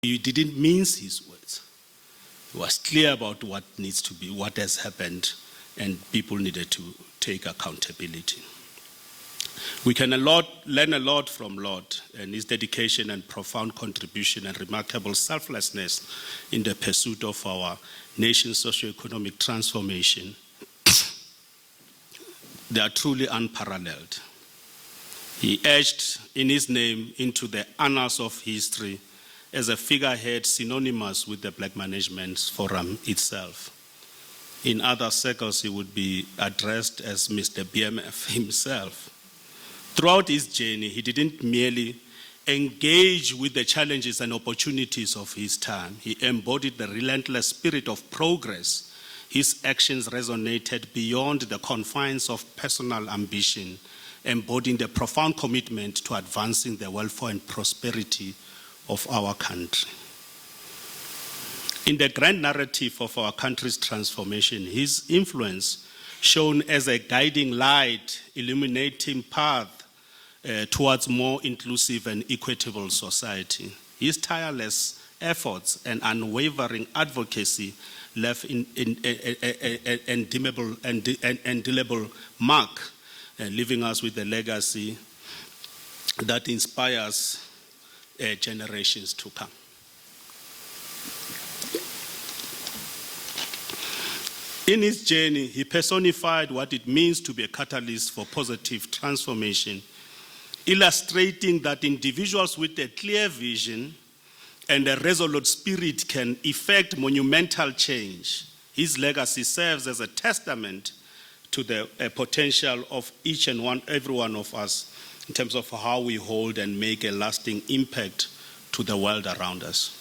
He didn't mince his words. He was clear about what needs to be, what has happened, and people needed to take accountability. We can learn a lot from Lord and his dedication and profound contribution and remarkable selflessness in the pursuit of our nation's socio-economic transformation. They are truly unparalleled. He etched in his name into the annals of history as a figurehead synonymous with the Black Management Forum itself. In other circles, he would be addressed as Mr. BMF himself. Throughout his journey, he didn't merely engage with the challenges and opportunities of his time. He embodied the relentless spirit of progress. His actions resonated beyond the confines of personal ambition, embodying the profound commitment to advancing the welfare and prosperity of our country. In the grand narrative of our country's transformation, his influence shone as a guiding light, illuminating path towards more inclusive and equitable society. His tireless efforts and unwavering advocacy left an indelible mark, leaving us with a legacy that inspires generations to come. In his journey, he personified what it means to be a catalyst for positive transformation, illustrating that individuals with a clear vision and a resolute spirit can effect monumental change. His legacy serves as a testament to the potential of each and every one of us in terms of how we hold and make a lasting impact to the world around us.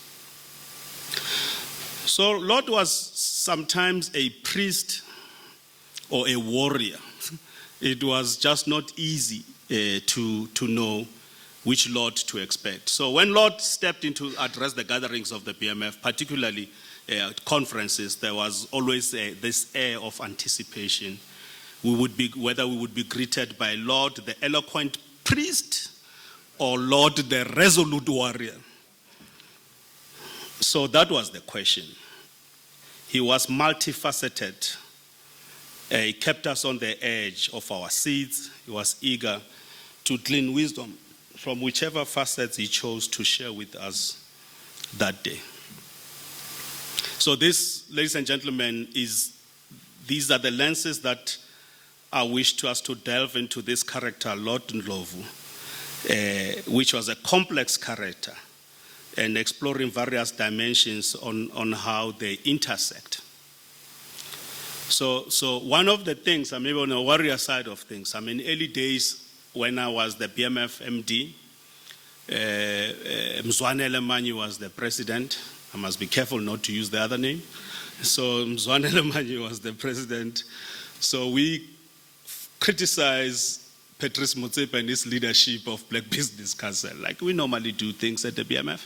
So Lord was sometimes a priest or a warrior. It was just not easy to know which Lord to expect. So when Lord stepped in to address the gatherings of the BMF, particularly at conferences, there was always this air of anticipation. Whether we would be greeted by Lord, the eloquent priest, or Lord, the resolute warrior. So that was the question. He was multifaceted. He kept us on the edge of our seats. He was eager to glean wisdom from whichever facets he chose to share with us that day. So this, ladies and gentlemen, these are the lenses that I wish to us to delve into this character, Lord Ndlovu, which was a complex character, and exploring various dimensions on how they intersect. So one of the things, maybe on the warrior side of things, early days when I was the BMF MD, Mzwanele Manyi was the president. I must be careful not to use the other name. So Mzwanele Manyi was the president. So we criticized Patrice Motsepe and his leadership of Black Business Council, like we normally do things at the BMF.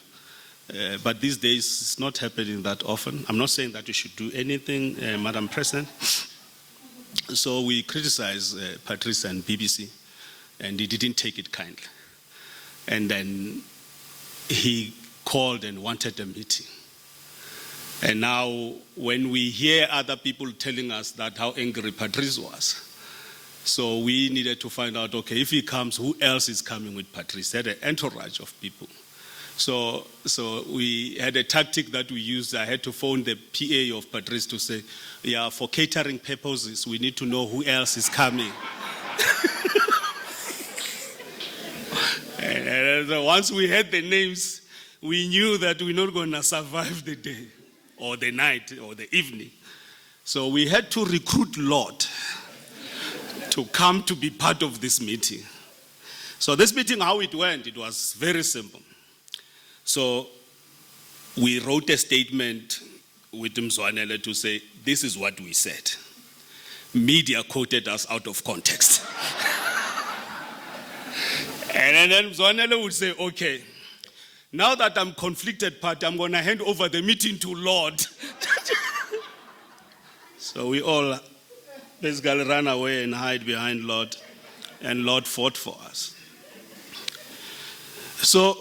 But these days, it's not happening that often. I'm not saying that you should do anything, Madam President. So we criticized Patrice and BBC, and he didn't take it kindly. And then he called and wanted a meeting. And now, when we hear other people telling us that how angry Patrice was, so we needed to find out, okay, if he comes, who else is coming with Patrice? He had an entourage of people. So we had a tactic that we used. I had to phone the PA of Patrice to say, yeah, for catering purposes, we need to know who else is coming. and once we had the names, we knew that we're not going to survive the day or the night or the evening. So we had to recruit Lord to come to be part of this meeting. So this meeting, how it went, it was very simple. So we wrote a statement with Mzwanele to say, this is what we said. Media quoted us out of context. And then Mzwanele would say, okay, now that I'm conflicted party, I'm going to hand over the meeting to Lord. So we all basically ran away and hide behind Lord, and Lord fought for us. So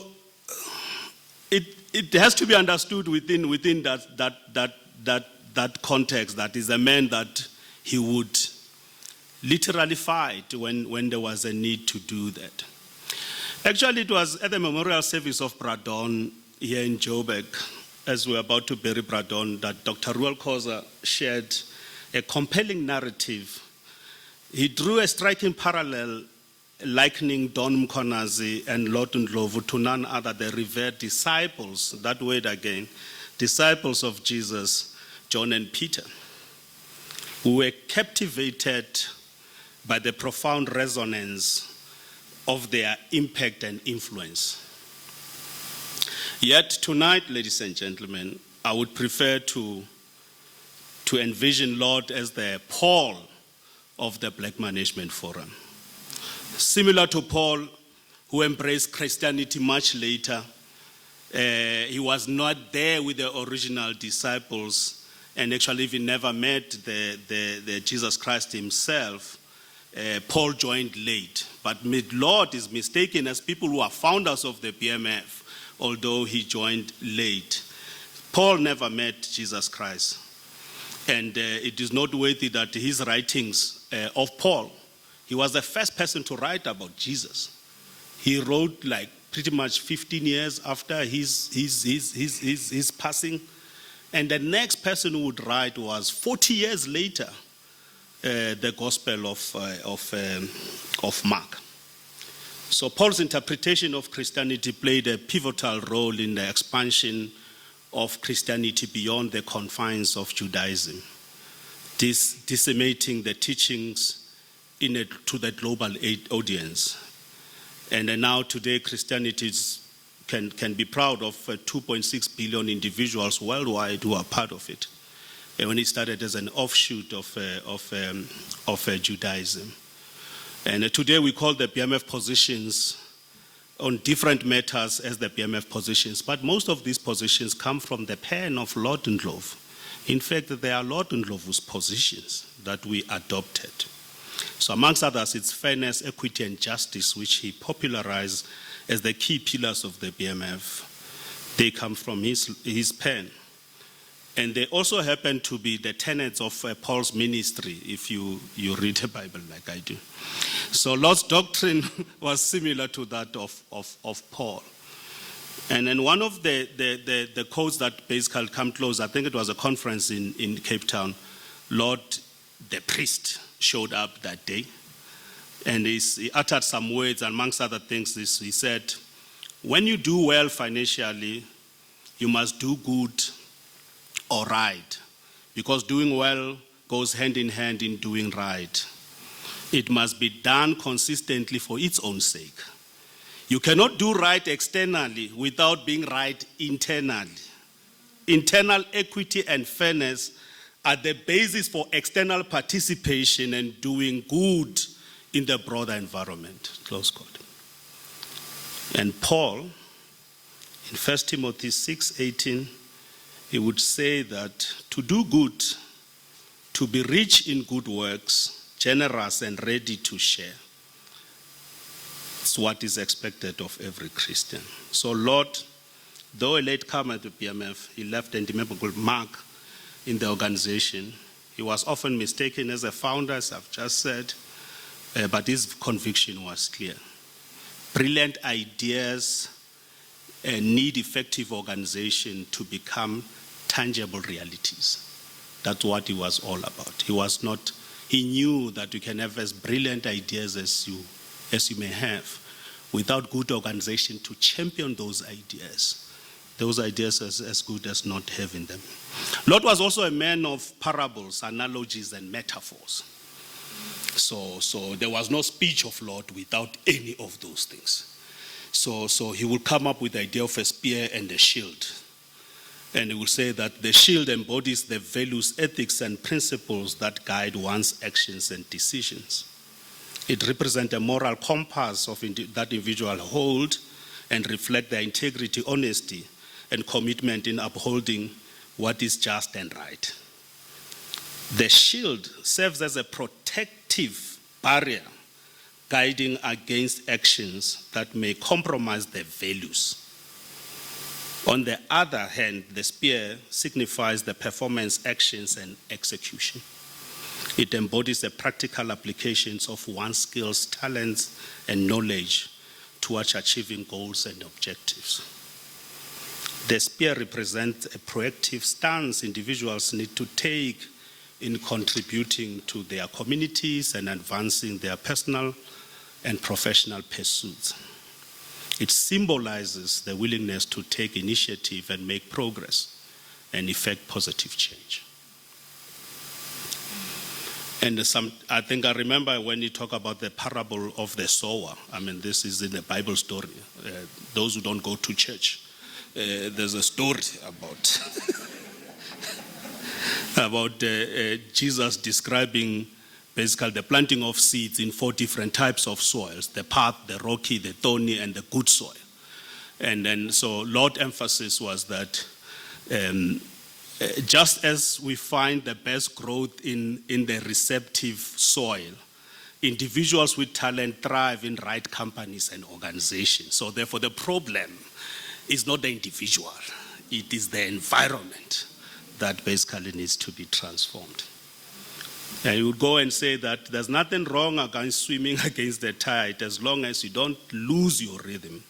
it has to be understood within that context. That is a man that he would literally fight when there was a need to do that. Actually, it was at the memorial service of Bradon here in Joburg, as we were about to bury Bradon, that Dr. Ruel Khoza shared a compelling narrative. He drew a striking parallel likening Don Mkonazi and Lord Ndlovu to none other, the revered disciples, that word again, disciples of Jesus, John and Peter, who were captivated by the profound resonance of their impact and influence. Yet tonight, ladies and gentlemen, I would prefer to envision Lord as the Paul of the Black Management Forum. Similar to Paul, who embraced Christianity much later, he was not there with the original disciples and actually even never met the Jesus Christ himself. Paul joined late, but Lord is mistaken as people who are founders of the BMF, although he joined late. Paul never met Jesus Christ. And it is noteworthy that his writings of Paul, he was the first person to write about Jesus. He wrote like pretty much 15 years after his passing. And the next person who would write was 40 years later, the Gospel of Mark. So Paul's interpretation of Christianity played a pivotal role in the expansion of Christianity beyond the confines of Judaism, disseminating the teachings to the global audience. And now today Christianity can be proud of 2.6 billion individuals worldwide who are part of it. And when it started as an offshoot of Judaism. And today we call the BMF positions on different matters as the BMF positions, but most of these positions come from the pen of Lord Ndlovu. In fact, they are Lord Ndlovu's positions that we adopted. So amongst others, it's fairness, equity, and justice, which he popularized as the key pillars of the BMF. They come from his pen. And they also happen to be the tenets of Paul's ministry, if you read the Bible like I do. So Lord's doctrine was similar to that of Paul. And then one of the quotes that basically come close, I think it was a conference in Cape Town, Lord, the priest, showed up that day. And he uttered some words, and amongst other things, he said, when you do well financially, you must do good or right, because doing well goes hand in hand in doing right. It must be done consistently for its own sake. You cannot do right externally without being right internally. Internal equity and fairness are the basis for external participation and doing good in the broader environment. Close quote. And Paul, in 1 Timothy 6:18, he would say that to do good, to be rich in good works, generous and ready to share, it's what is expected of every Christian. So Lord, though a latecomer to BMF, he left an indelible mark in the organization. He was often mistaken as a founder, as I've just said, but his conviction was clear. Brilliant ideas need effective organization to become tangible realities. That's what he was all about. He knew that you can have as brilliant ideas as you may have without good organization to champion those ideas. Those ideas as good as not having them. Lord was also a man of parables, analogies, and metaphors. So there was no speech of Lord without any of those things. So he would come up with the idea of a spear and a shield. And he will say that the shield embodies the values, ethics, and principles that guide one's actions and decisions. It represents a moral compass of that individual hold and reflect their integrity, honesty, and commitment in upholding what is just and right. The shield serves as a protective barrier, guiding against actions that may compromise their values. On the other hand, the spear signifies the performance, actions, and execution. It embodies the practical applications of one's skills, talents, and knowledge towards achieving goals and objectives. The spear represents a proactive stance individuals need to take in contributing to their communities and advancing their personal and professional pursuits. It symbolizes the willingness to take initiative and make progress and effect positive change. And I think I remember when you talk about the parable of the sower. I mean, this is in the Bible story. Those who don't go to church, there's a story about Jesus describing basically the planting of seeds in 4 different types of soils: the path, the rocky, the thorny, and the good soil. And then so Lord's emphasis was that just as we find the best growth in the receptive soil, individuals with talent thrive in right companies and organizations. So therefore the problem is not the individual, it is the environment that basically needs to be transformed. And you would go and say that there's nothing wrong against swimming against the tide as long as you don't lose your rhythm.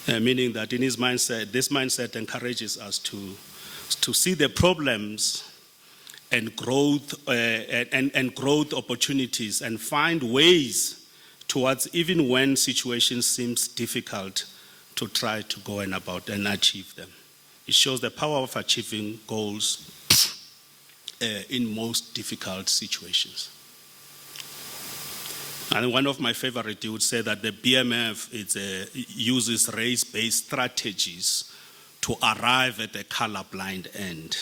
Meaning that in his mindset, this mindset encourages us to see the problems and growth and growth opportunities and find ways towards, even when situations seems difficult, to try to go and about and achieve them. It shows the power of achieving goals in most difficult situations. And one of my favorite, you would say that the BMF uses race-based strategies to arrive at the colorblind end.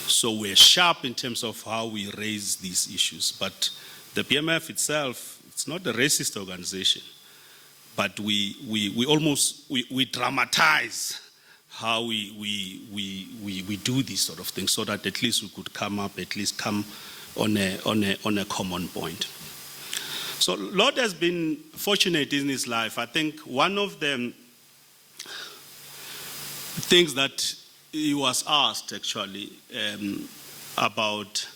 So we're sharp in terms of how we raise these issues. But the BMF itself, it's not a racist organization, but we dramatize how we do these sort of things so that at least we could come on a common point. So Lord has been fortunate in his life. I think one of the things that he was asked actually about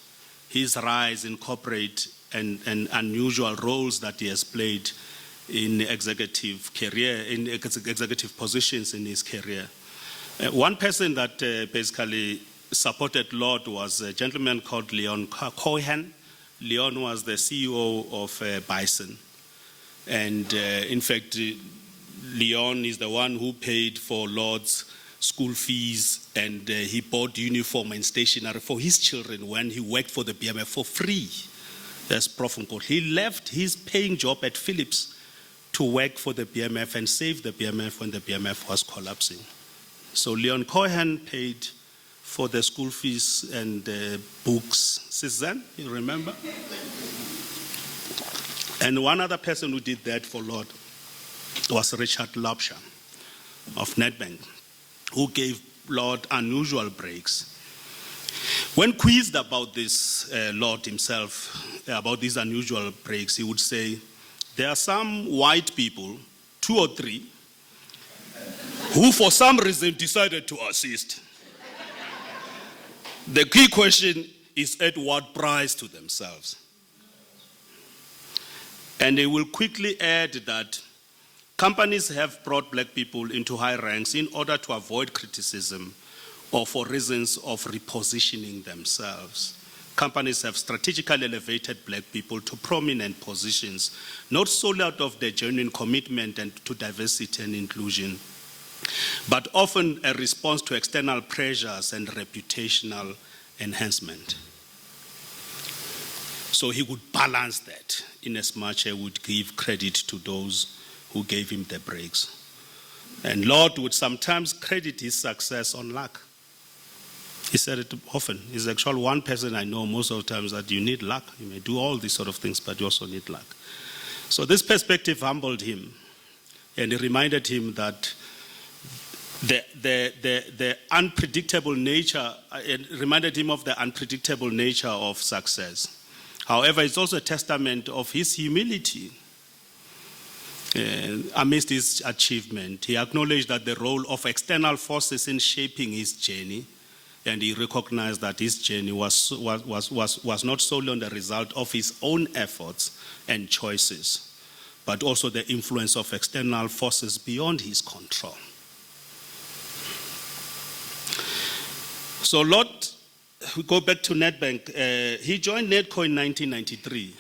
his rise in corporate and unusual roles that he has played in executive positions in his career. One person that basically supported Lord was a gentleman called Leon Cohen. Leon was the CEO of Bison. And in fact, Leon is the one who paid for Lord's school fees, and he bought uniform and stationery for his children when he worked for the BMF for free. That's Prof. Nkol. He left his paying job at Philips to work for the BMF and save the BMF when the BMF was collapsing. So Leon Cohen paid for the school fees and books. Suzanne, you remember? And one other person who did that for Lord was Richard Lobsher of Nedbank, who gave Lord unusual breaks. When quizzed about this, Lord himself, about these unusual breaks, he would say, there are some white people, 2 or 3, who for some reason decided to assist. The key question is at what price to themselves. And they will quickly add that companies have brought black people into high ranks in order to avoid criticism or for reasons of repositioning themselves. Companies have strategically elevated black people to prominent positions, not solely out of their genuine commitment and to diversity and inclusion, but often a response to external pressures and reputational enhancement. So he would balance that in as much as he would give credit to those who gave him the breaks. And Lord would sometimes credit his success on luck. He said it often. He's actually one person I know most of the times that you need luck. You may do all these sort of things, but you also need luck. So this perspective humbled him, and it reminded him that the unpredictable nature, it reminded him of the unpredictable nature of success. However, it's also a testament of his humility. Amidst his achievement, he acknowledged that the role of external forces in shaping his journey, and he recognized that his journey was not solely on the result of his own efforts and choices, but also the influence of external forces beyond his control. So we go back to Nedbank. He joined Nedco in 1993,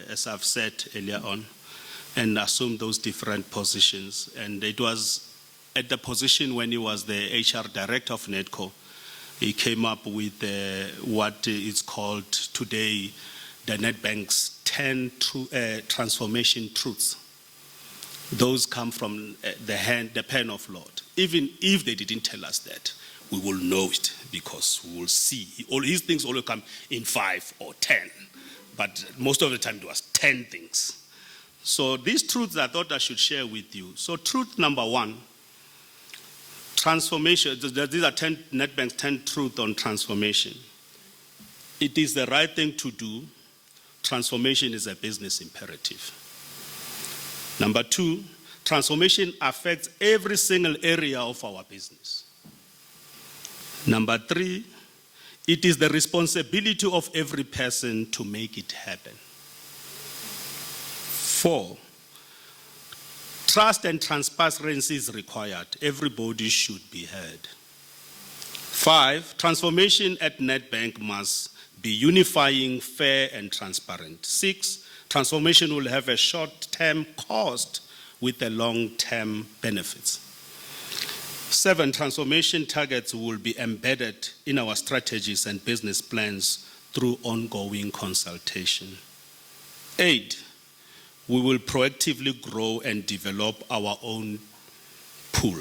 as I've said earlier on, and assumed those different positions. And it was at the position when he was the HR director of Nedco, he came up with what is called today the Nedbank's 10 transformation truths. Those come from the pen of Lord. Even if they didn't tell us that, we will know it because we will see. All his things always come in 5 or 10, but most of the time it was 10 things. So these truths I thought I should share with you. So truth number 1, transformation. These are Nedbank's 10 truths on transformation. It is the right thing to do. Transformation is a business imperative. Number 2, transformation affects every single area of our business. Number 3, it is the responsibility of every person to make it happen. 4, trust and transparency is required. Everybody should be heard. 5, transformation at Nedbank must be unifying, fair, and transparent. 6, transformation will have a short-term cost with a long-term benefits. 7, transformation targets will be embedded in our strategies and business plans through ongoing consultation. 8, we will proactively grow and develop our own pool.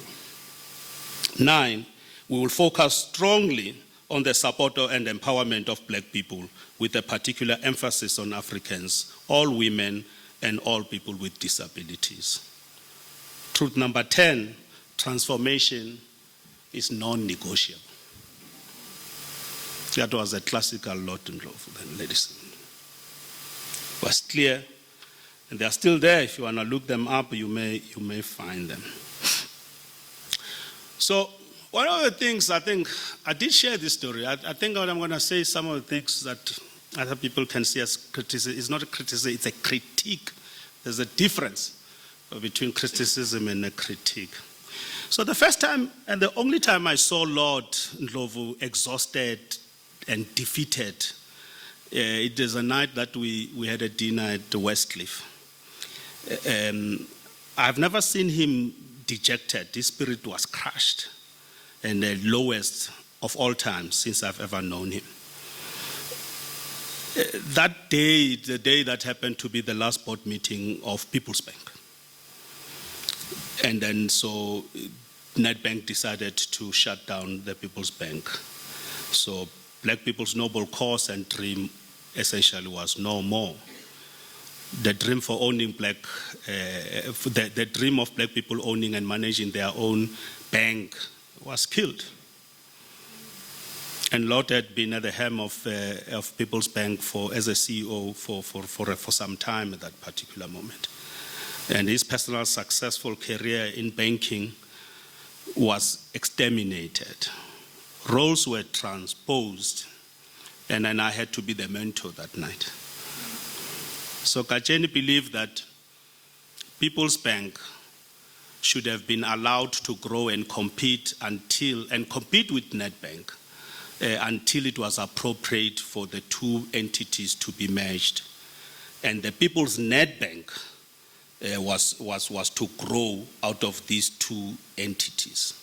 9, we will focus strongly on the support and empowerment of Black people with a particular emphasis on Africans, all women, and all people with disabilities. Truth number 10, transformation is non-negotiable. That was a classical Lord Ndlovu, then, ladies and gentlemen. It was clear, and they are still there. If you want to look them up, you may find them. So one of the things I think, I did share this story. I think what I'm going to say, some of the things that other people can see as criticism. It's not a criticism, it's a critique. There's a difference between criticism and a critique. So the first time and the only time I saw Lord Ndlovu exhausted and defeated, it is a night that we had a dinner at the Westcliff. I've never seen him dejected. His spirit was crushed and the lowest of all time since I've ever known him. That day, the day that happened to be the last board meeting of People's Bank. And then so Nedbank decided to shut down the People's Bank. So Black people's noble cause and dream essentially was no more. The dream for owning the dream of Black people owning and managing their own bank was killed. And Lord had been at the helm of People's Bank as a CEO for some time at that particular moment. And his personal successful career in banking was exterminated. Roles were transposed, and then I had to be the mentor that night. So Kacheni believed that People's Bank should have been allowed to grow and compete with Nedbank until it was appropriate for the two entities to be merged. And the People's Nedbank was to grow out of these two entities.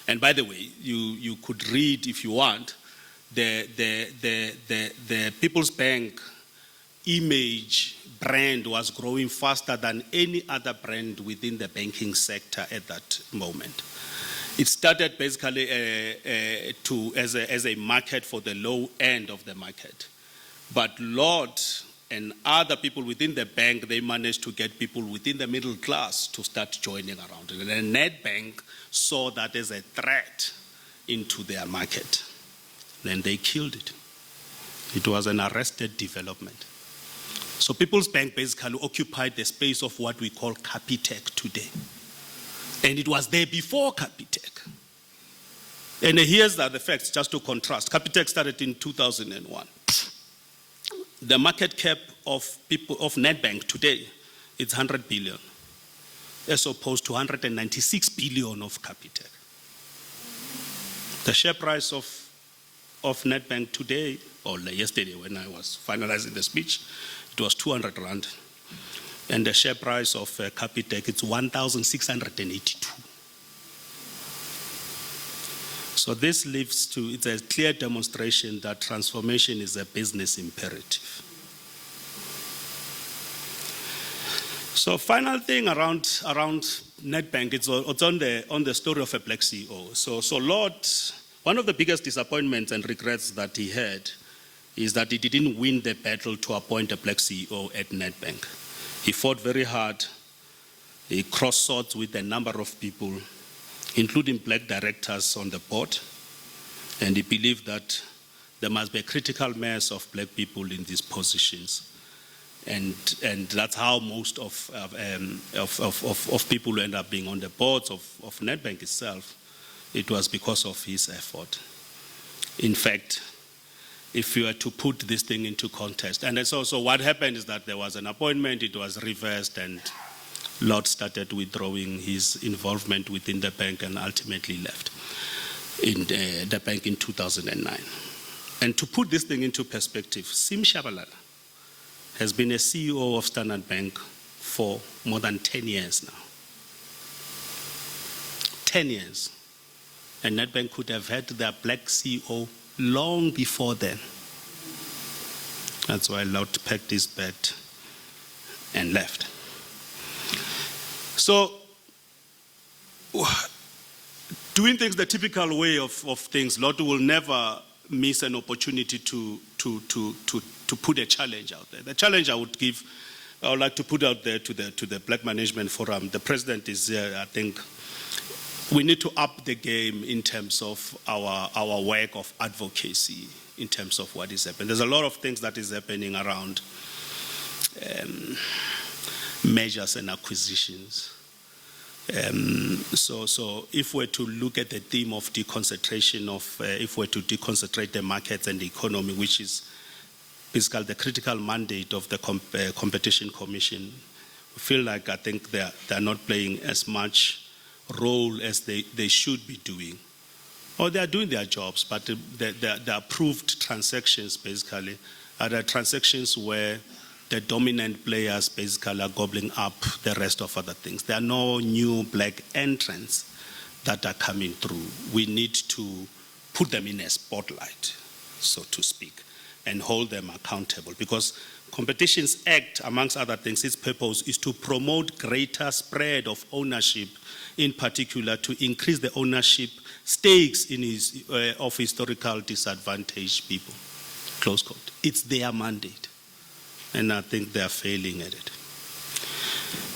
And by the way, you could read, if you want, the People's Bank image brand was growing faster than any other brand within the banking sector at that moment. It started basically as a market for the low end of the market. But Lord and other people within the bank, they managed to get people within the middle class to start joining around it. And Nedbank saw that as a threat into their market. Then they killed it. It was an arrested development. So People's Bank basically occupied the space of what we call Capitec today. And it was there before Capitec. And here's the facts, just to contrast. Capitec started in 2001. The market cap of Nedbank today is 100 billion, as opposed to 196 billion of Capitec. The share price of Nedbank today, or yesterday when I was finalizing the speech, it was 200 rand. And the share price of Capitec, it's 1,682. So this leads to, it's a clear demonstration that transformation is a business imperative. So final thing around Nedbank, it's on the story of a black CEO. So Lord, one of the biggest disappointments and regrets that he had is that he didn't win the battle to appoint a black CEO at Nedbank. He fought very hard. He crossed swords with a number of people, including black directors on the board, and he believed that there must be a critical mass of black people in these positions, and that's how most of people who end up being on the boards of Nedbank itself. It was because of his effort. In fact, if you were to put this thing into context, and so what happened is that there was an appointment, it was reversed, and Lord started withdrawing his involvement within the bank and ultimately left in the bank in 2009. And to put this thing into perspective, Sim Shabalala has been a CEO of Standard Bank for more than 10 years now. 10 years. And Nedbank could have had their black CEO long before then. That's why Lord packed his bed and left. So, doing things the typical way of things, Lord will never miss an opportunity to put a challenge out there. The challenge I would like to put out there to the Black Management Forum. The president is here. I think we need to up the game in terms of our work of advocacy, in terms of what is happening. There's a lot of things that is happening around mergers and acquisitions. So if we're to look at the theme of deconcentration if we're to deconcentrate the markets and the economy, which is basically the critical mandate of the Competition Commission, we feel like I think they're not playing as much role as they should be doing. Or they are doing their jobs, but the approved transactions basically are the transactions where the dominant players basically are gobbling up the rest of other things. There are no new black entrants that are coming through. We need to put them in a spotlight, so to speak, and hold them accountable. Because Competitions Act, amongst other things, its purpose is to promote greater spread of ownership, in particular to increase the ownership stakes of historical disadvantaged people. Close quote. It's their mandate. And I think they're failing at it.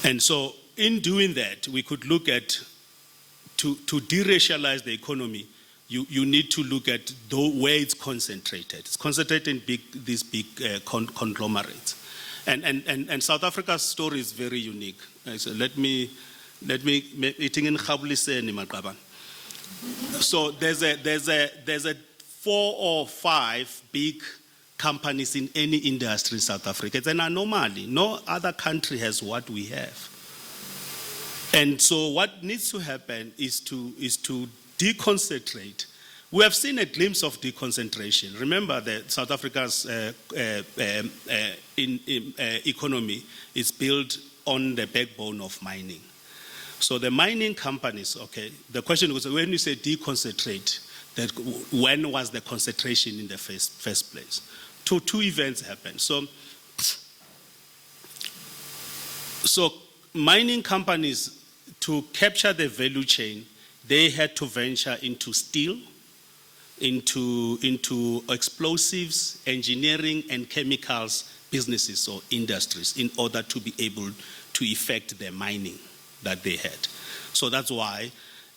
And so in doing that, we could look at, to deracialize the economy, you need to look at where it's concentrated. It's concentrated in these big conglomerates. And South Africa's story is very unique. So let me eating in Khabliseni Maqaban. So there's a 4 or 5 big companies in any industry in South Africa. It's an anomaly. No other country has what we have. And so what needs to happen is to deconcentrate. We have seen a glimpse of deconcentration. Remember that South Africa's economy is built on the backbone of mining. So the mining companies, okay, the question was, when you say deconcentrate, that when was the concentration in the first place? Two events happened. So mining companies, to capture the value chain, they had to venture into steel, into explosives, engineering, and chemicals businesses or industries in order to be able to effect the mining that they had. So that's why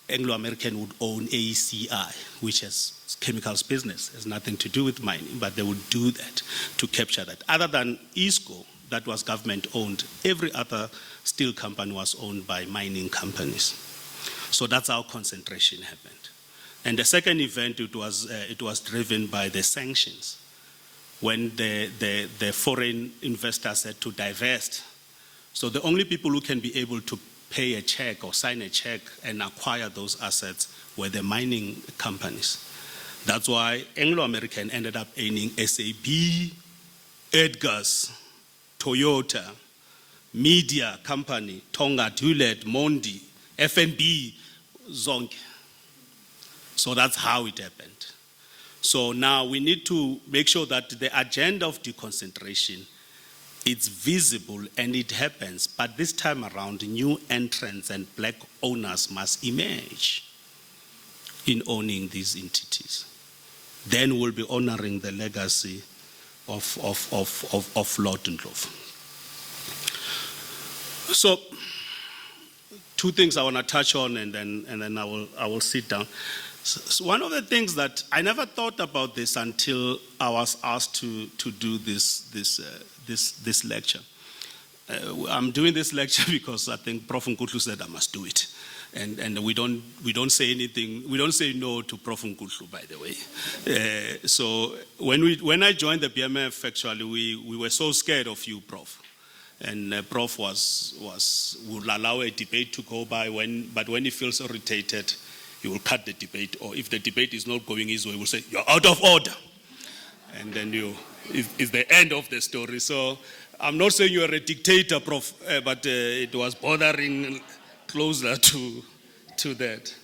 Anglo-American would own AECI, which has chemicals business, has nothing to do with mining, but they would do that to capture that. Other than ISCO, that was government owned. Every other steel company was owned by mining companies. So that's how concentration happened. And the second event, it was driven by the sanctions. When the foreign investors had to divest. So the only people who can be able to pay a check or sign a check and acquire those assets were the mining companies. That's why Anglo-American ended up owning SAB, Edgar's, Toyota, Media Company, Tonga, Hewlett, Mondi, FNB, Zonke. So that's how it happened. So now we need to make sure that the agenda of deconcentration is visible and it happens. But this time around, new entrants and black owners must emerge in owning these entities. Then we'll be honoring the legacy of Lord Ndlovu. So, two things I want to touch on, and then I will sit down. So one of the things that I never thought about this until I was asked to do this lecture. I'm doing this lecture because I think Prof. Nkutlu said I must do it, and we don't say anything. We don't say no to Prof. Nkutlu, by the way. So when I joined the BMF, actually we were so scared of you, Prof. And Prof would allow a debate to go by but when he feels irritated, he will cut the debate, or if the debate is not going his way, he will say, "You're out of order." And then it's the end of the story. So I'm not saying you're a dictator, Prof, but it was bordering closer to that.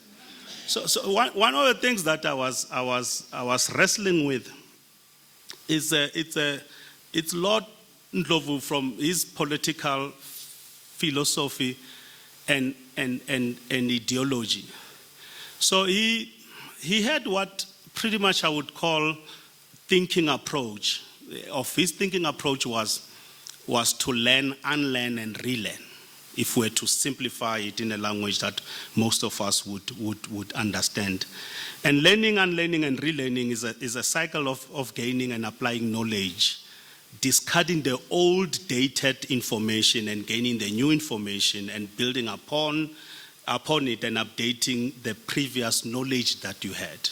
So one of the things that I was wrestling with is it's Lord Ndlovu from his political philosophy and ideology. So he had what pretty much I would call thinking approach. Of his thinking approach was to learn, unlearn, and relearn, if we're to simplify it in a language that most of us would understand. And learning, unlearning, and relearning is a cycle of gaining and applying knowledge, discarding the old dated information and gaining the new information and building upon it and updating the previous knowledge that you had.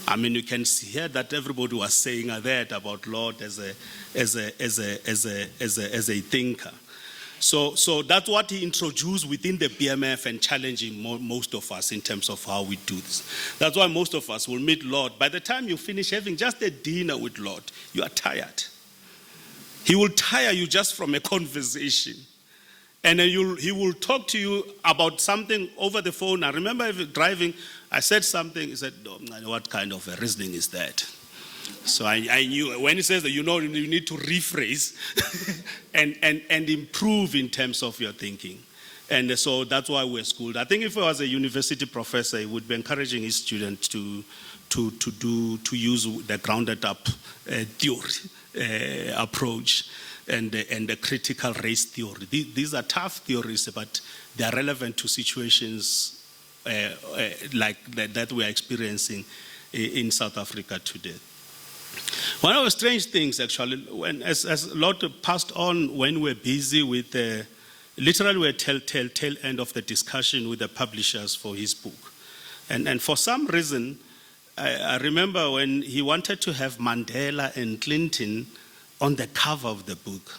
I mean, you can hear that everybody was saying that about Lord as a thinker. So that's what he introduced within the BMF and challenging most of us in terms of how we do this. That's why most of us will meet Lord. By the time you finish having just a dinner with Lord, you are tired. He will tire you just from a conversation. And then he will talk to you about something over the phone. I remember driving, I said something, he said, "Oh, what kind of a reasoning is that?" So I knew, when he says that, you need to rephrase and improve in terms of your thinking. And so that's why we're schooled. I think if I was a university professor, he would be encouraging his students to use the grounded up theory approach. And the critical race theory. These are tough theories, but they are relevant to situations like that we are experiencing in South Africa today. One of the strange things, actually, as Lord passed on, when we're busy with literally we're tail end of the discussion with the publishers for his book. And for some reason, I remember when he wanted to have Mandela and Clinton on the cover of the book.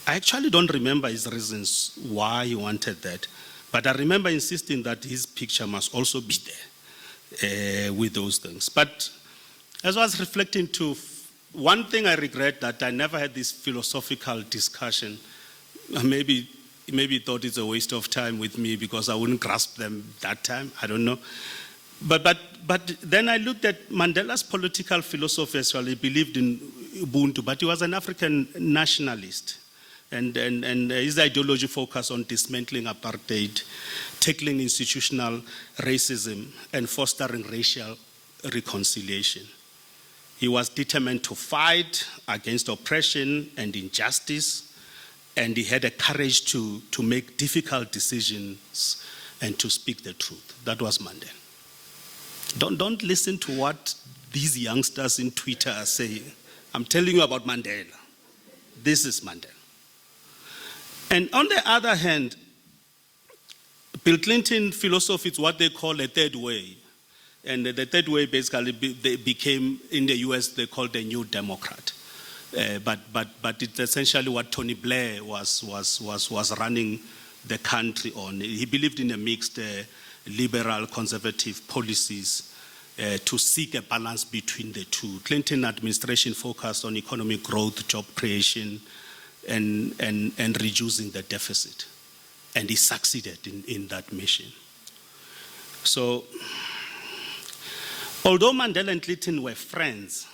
I actually don't remember his reasons why he wanted that, but I remember insisting that his picture must also be there with those things. But as I was reflecting to, one thing I regret that I never had this philosophical discussion. Maybe thought it's a waste of time with me because I wouldn't grasp them that time. I don't know. But then I looked at Mandela's political philosophy as well. He believed in Ubuntu, but he was an African nationalist. And his ideology focused on dismantling apartheid, tackling institutional racism, and fostering racial reconciliation. He was determined to fight against oppression and injustice, and he had a courage to make difficult decisions and to speak the truth. That was Mandela. Don't listen to what these youngsters in Twitter are saying. I'm telling you about Mandela. This is Mandela. And on the other hand, Bill Clinton's philosophy is what they call a third way. And the third way basically they became, in the US, they called the New Democrat. But it's essentially what Tony Blair was running the country on. He believed in a mixed liberal conservative policies to seek a balance between the two. Clinton administration focused on economic growth, job creation, and reducing the deficit. And he succeeded in that mission. So, although Mandela and Clinton were friends,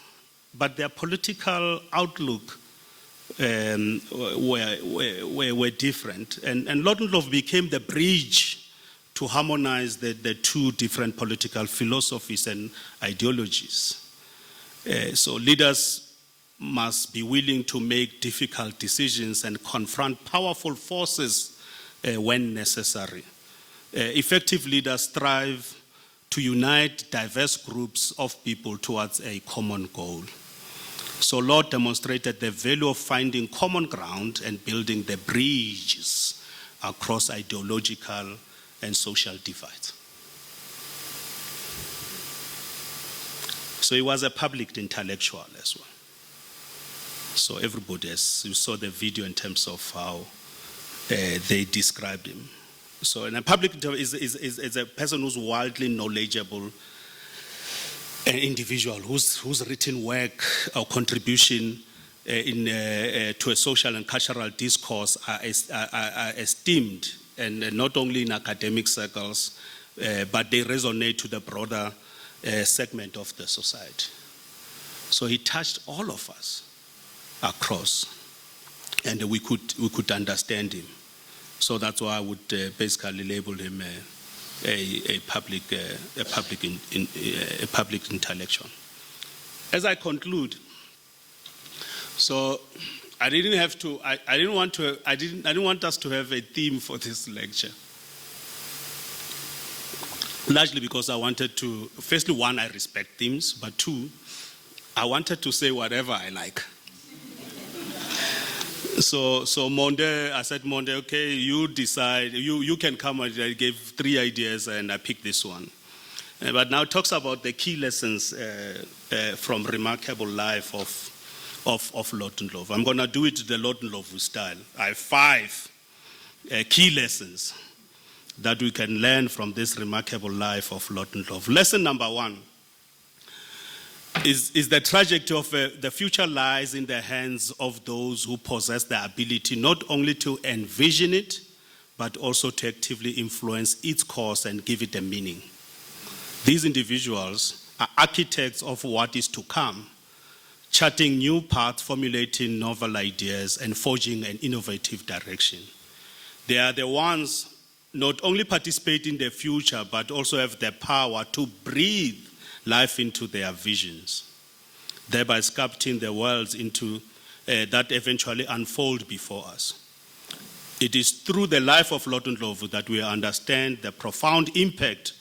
but their political outlook were different. And Lord Ndlovu became the bridge to harmonize the two different political philosophies and ideologies. So leaders must be willing to make difficult decisions and confront powerful forces when necessary. Effective leaders strive to unite diverse groups of people towards a common goal. So Lord demonstrated the value of finding common ground and building the bridges across ideological and social divides. So he was a public intellectual as well. So everybody, as you saw the video in terms of how they described him. So a public is a person who's widely knowledgeable, an individual whose written work or contribution to a social and cultural discourse are esteemed, and not only in academic circles, but they resonate to the broader segment of the society. So he touched all of us across, and we could understand him. So that's why I would basically label him a public intellectual. As I conclude, so I didn't want us to have a theme for this lecture. Largely because I wanted to, firstly, one, I respect themes, but two, I wanted to say whatever I like. So Monde, I said, Monde, okay, you decide, you can come, and I gave 3 ideas and I picked this one. But now it talks about the key lessons from remarkable life of Lord Ndlovu. I'm going to do it the Lord Ndlovu style. I have 5 key lessons that we can learn from this remarkable life of Lord Ndlovu. Lesson number 1 is the trajectory of the future lies in the hands of those who possess the ability not only to envision it, but also to actively influence its course and give it a meaning. These individuals are architects of what is to come, charting new paths, formulating novel ideas, and forging an innovative direction. They are the ones not only participate in the future, but also have the power to breathe life into their visions, thereby sculpting the worlds into that eventually unfold before us. It is through the life of Lord Ndlovu that we understand the profound impact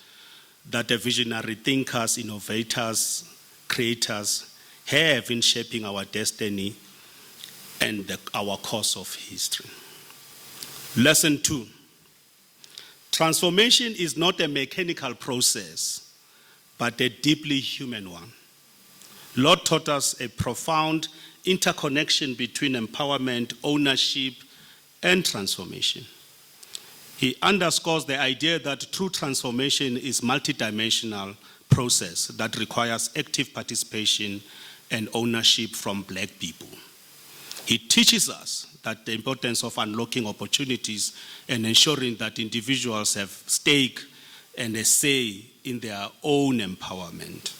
that the visionary thinkers, innovators, creators have in shaping our destiny and our course of history. Lesson 2. Transformation is not a mechanical process, but a deeply human one. Lord taught us a profound interconnection between empowerment, ownership, and transformation. He underscores the idea that true transformation is a multidimensional process that requires active participation and ownership from Black people. He teaches us that the importance of unlocking opportunities and ensuring that individuals have stake and a say in their own empowerment.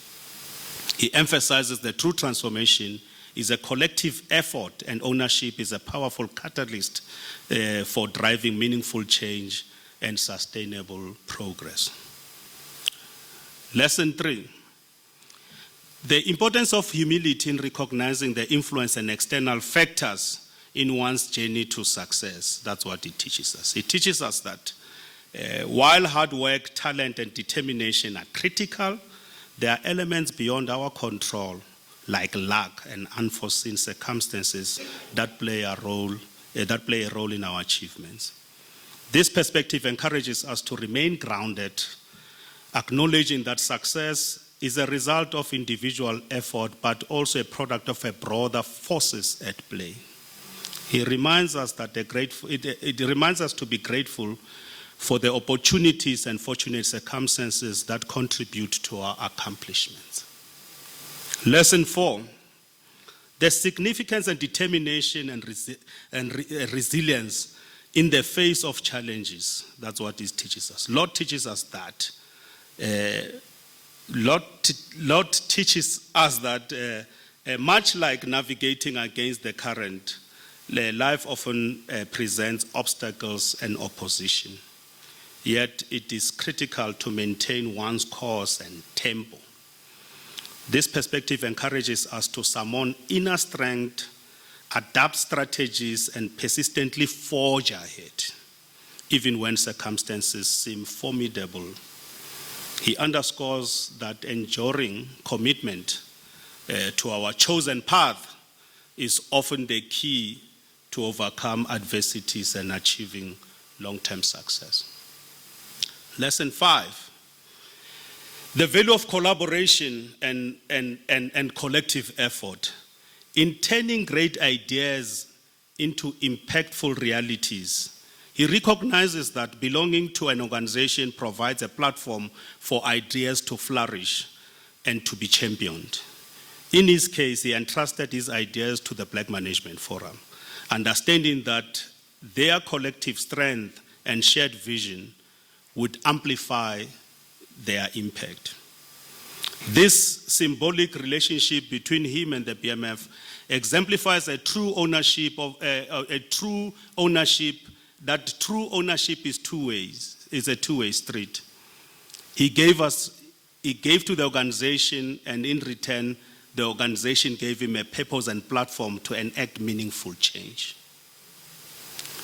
He emphasizes that true transformation is a collective effort, and ownership is a powerful catalyst for driving meaningful change and sustainable progress. Lesson 3. The importance of humility in recognizing the influence and external factors in one's journey to success. That's what it teaches us. It teaches us that while hard work, talent, and determination are critical, there are elements beyond our control, like luck and unforeseen circumstances, that play a role that play a role in our achievements. This perspective encourages us to remain grounded, acknowledging that success is a result of individual effort, but also a product of a broader forces at play. It reminds us to be grateful for the opportunities and fortunate circumstances that contribute to our accomplishments. Lesson 4, the significance and determination and resilience in the face of challenges. That's what this teaches us. Lord teaches us that. Lord teaches us that much like navigating against the current, life often presents obstacles and opposition. Yet it is critical to maintain one's course and tempo. This perspective encourages us to summon inner strength, adapt strategies, and persistently forge ahead, even when circumstances seem formidable. He underscores that enduring commitment to our chosen path is often the key to overcome adversities and achieving long-term success. Lesson 5, the value of collaboration and collective effort. In turning great ideas into impactful realities, he recognizes that belonging to an organization provides a platform for ideas to flourish and to be championed. In his case, he entrusted his ideas to the Black Management Forum, understanding that their collective strength and shared vision would amplify their impact. This symbolic relationship between him and the BMF exemplifies a true ownership that true ownership is a two-way street. He gave to the organization, and in return, the organization gave him a purpose and platform to enact meaningful change.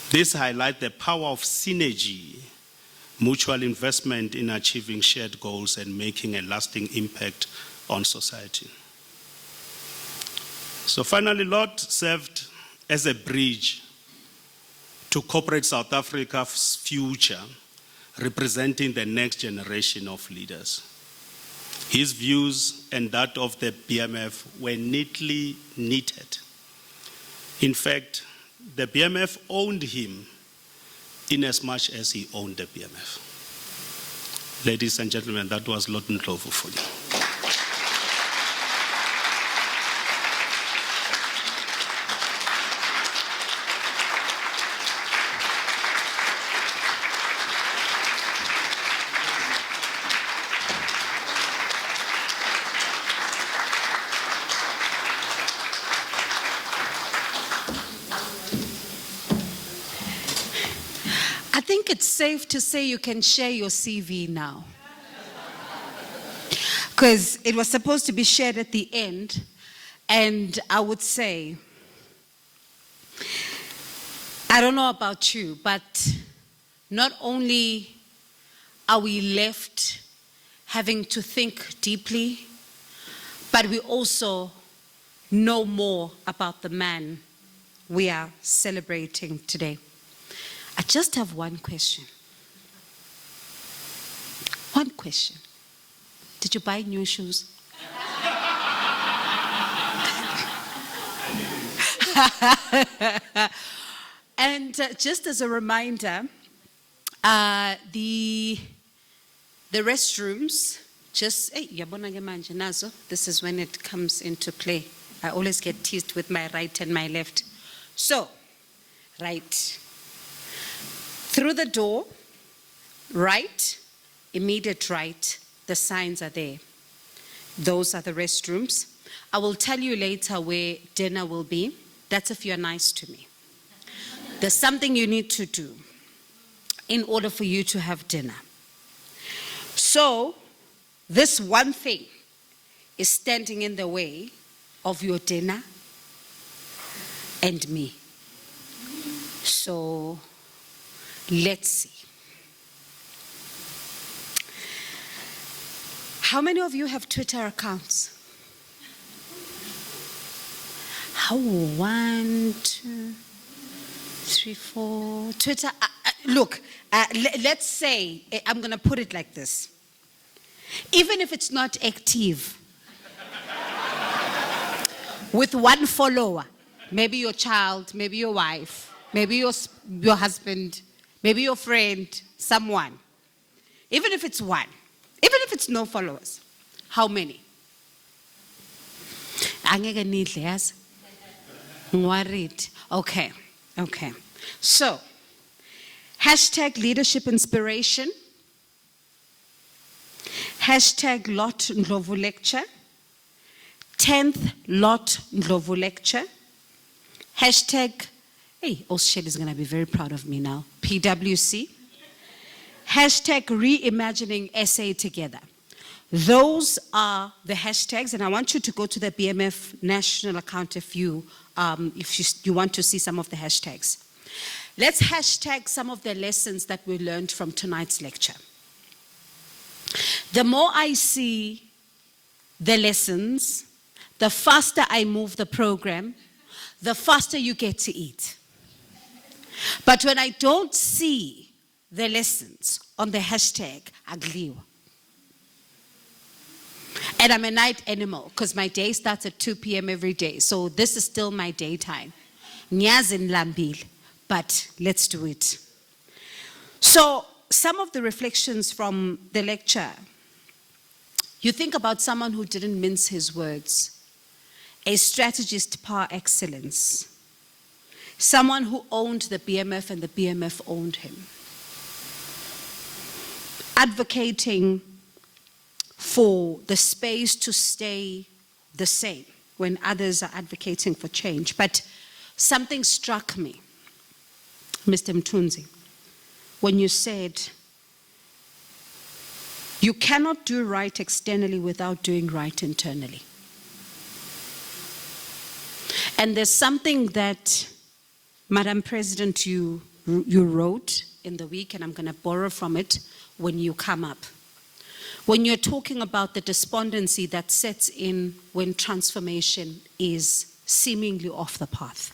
This highlights the power of synergy, mutual investment in achieving shared goals and making a lasting impact on society. So finally, Lord served as a bridge to corporate South Africa's future, representing the next generation of leaders. His views and that of the BMF were neatly knitted. In fact, the BMF owned him in as much as he owned the BMF. Ladies and gentlemen, that was Lord Ndlovu for you. I think it's safe to say you can share your CV now. Because it was supposed to be shared at the end. And I would say, I don't know about you, but not only are we left having to think deeply, but we also know more about the man we are celebrating today. I just have one question. One question. Did you buy new shoes? And just as a reminder, the restrooms, this is when it comes into play. I always get teased with my right and my left. So, right. Through the door, right, immediate right, the signs are there. Those are the restrooms. I will tell you later where dinner will be. That's if you're nice to me. There's something you need to do in order for you to have dinner. So, this one thing is standing in the way of your dinner and me. So, let's see. How many of you have Twitter accounts? How? 1, 2, 3, 4. Twitter. Look, let's say, I'm going to put it like this. Even if it's not active, with one follower, maybe your child, maybe your wife, maybe your husband, maybe your friend, someone. Even if it's one, even if it's no followers, how many? Angeke nidle yazi. Worried. Okay. So, hashtag leadership inspiration. Hashtag Lot Ndlovu lecture. 10th Lot Ndlovu lecture. Hashtag, hey, Shelley's going to be very proud of me now. PWC. Hashtag reimagining SA together. Those are the hashtags, and I want you to go to the BMF national account if you want to see some of the hashtags. Let's hashtag some of the lessons that we learned from tonight's lecture. The more I see the lessons, the faster I move the program, the faster you get to eat. But when I don't see the lessons on the hashtag, agliwa. And I'm a night animal because my day starts at 2 p.m. every day. So this is still my daytime. Nyazin lambil, but let's do it. So some of the reflections from the lecture, you think about someone who didn't mince his words, a strategist par excellence, someone who owned the BMF and the BMF owned him, advocating for the space to stay the same when others are advocating for change. But something struck me, Mr. Mthunzi, when you said, you cannot do right externally without doing right internally. And there's something that, Madam President, you wrote in the week, and I'm going to borrow from it when you come up. When you're talking about the despondency that sets in when transformation is seemingly off the path.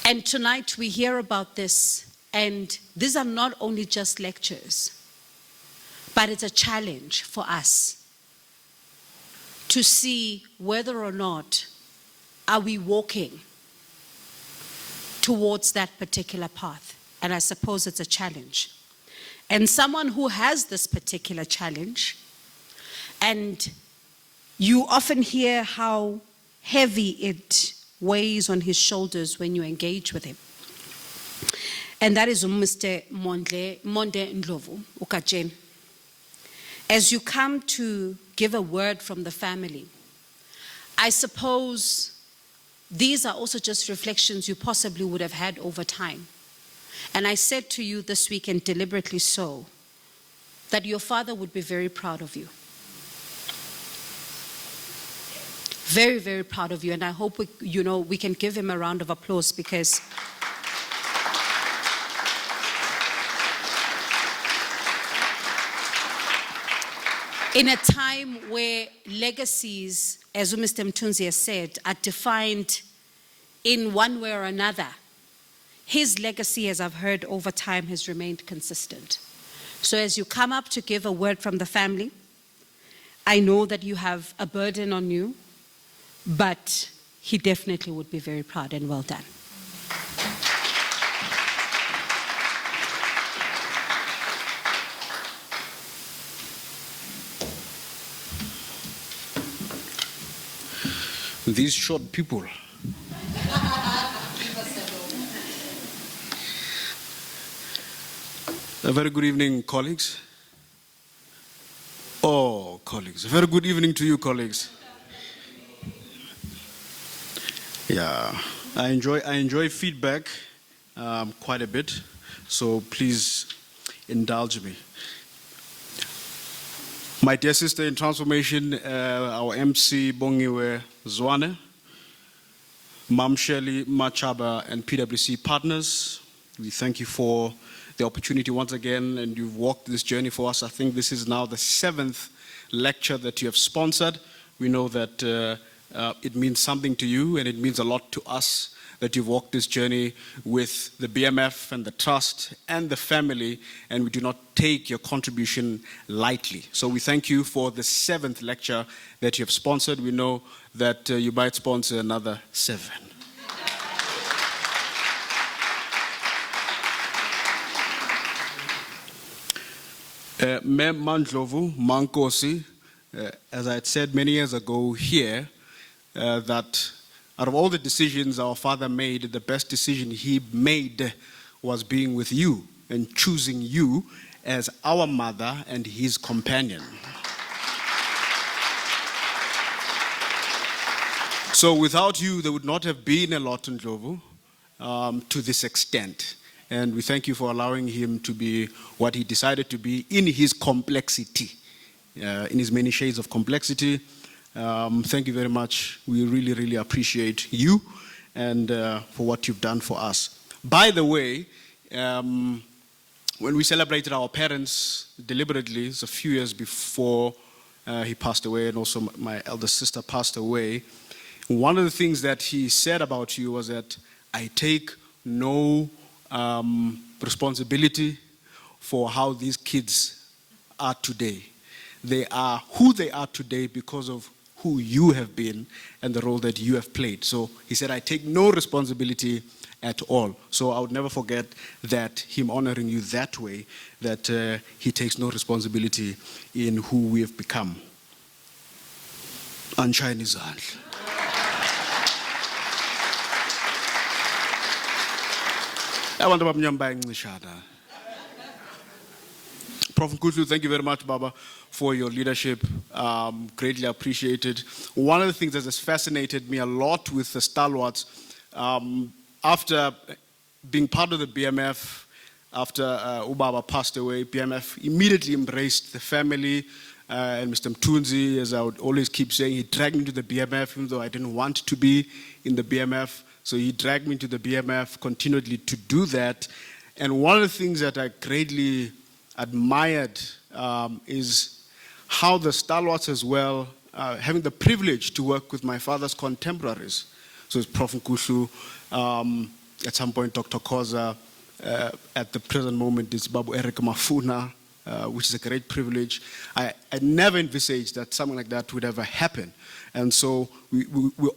And tonight we hear about this, and these are not only just lectures, but it's a challenge for us to see whether or not are we walking towards that particular path. And I suppose it's a challenge. And someone who has this particular challenge, and you often hear how heavy it weighs on his shoulders when you engage with him. And that is Mr. Monde Ndlovu Ukajen. As you come to give a word from the family, I suppose these are also just reflections you possibly would have had over time. And I said to you this week, and deliberately so, that your father would be very proud of you. Very, very proud of you. And I hope we can give him a round of applause, because in a time where legacies, as Mr. Mthunzi has said, are defined in one way or another, his legacy, as I've heard over time, has remained consistent. So as you come up to give a word from the family, I know that you have a burden on you, but he definitely would be very proud, and well done. These short people. A very good evening, colleagues. Oh, colleagues. A very good evening to you, colleagues. Yeah, I enjoy feedback quite a bit, so please indulge me. My dear sister in transformation, our MC Bongiwe Zwane, Mam Shirley Machaba, and PwC partners, we thank you for the opportunity once again, and you've walked this journey for us. I think this is now the 7th lecture that you have sponsored. We know that it means something to you, and it means a lot to us that that you've walked this journey with the BMF and the trust and the family, and we do not take your contribution lightly. So we thank you for the 7th lecture that you have sponsored. We know that you might sponsor another 7. Mem Ndlovu, Mankosi, as I had said many years ago here, that out of all the decisions our father made, the best decision he made was being with you and choosing you as our mother and his companion. So without you, there would not have been a lot in Ndlovu to this extent. And we thank you for allowing him to be what he decided to be in his complexity, in his many shades of complexity. Thank you very much. We really, really appreciate you and for what you've done for us. By the way, when we celebrated our parents deliberately, it's a few years before he passed away, and also my elder sister passed away, one of the things that he said about you was that I take no responsibility for how these kids are today. They are who they are today because of who you have been and the role that you have played. So he said, I take no responsibility at all. So I would never forget that, him honoring you that way, that he takes no responsibility in who we have become. Unshine izandla. Abantu abamnyama bayancishana. Prof. Ndlovu, thank you very much, Baba, for your leadership. Greatly appreciated. One of the things that has fascinated me a lot with the stalwarts, after being part of the BMF, after Ubaba passed away, BMF immediately embraced the family. And Mr. Mtunzi, as I would always keep saying, he dragged me to the BMF, even though I didn't want to be in the BMF. So he dragged me to the BMF continually to do that. And one of the things that I greatly admired is how the stalwarts as well, having the privilege to work with my father's contemporaries. So it's Prof. Ndlovu, at some point Dr. Koza, at the present moment it's Babu Eric Mafuna, which is a great privilege. I never envisaged that something like that would ever happen. And so we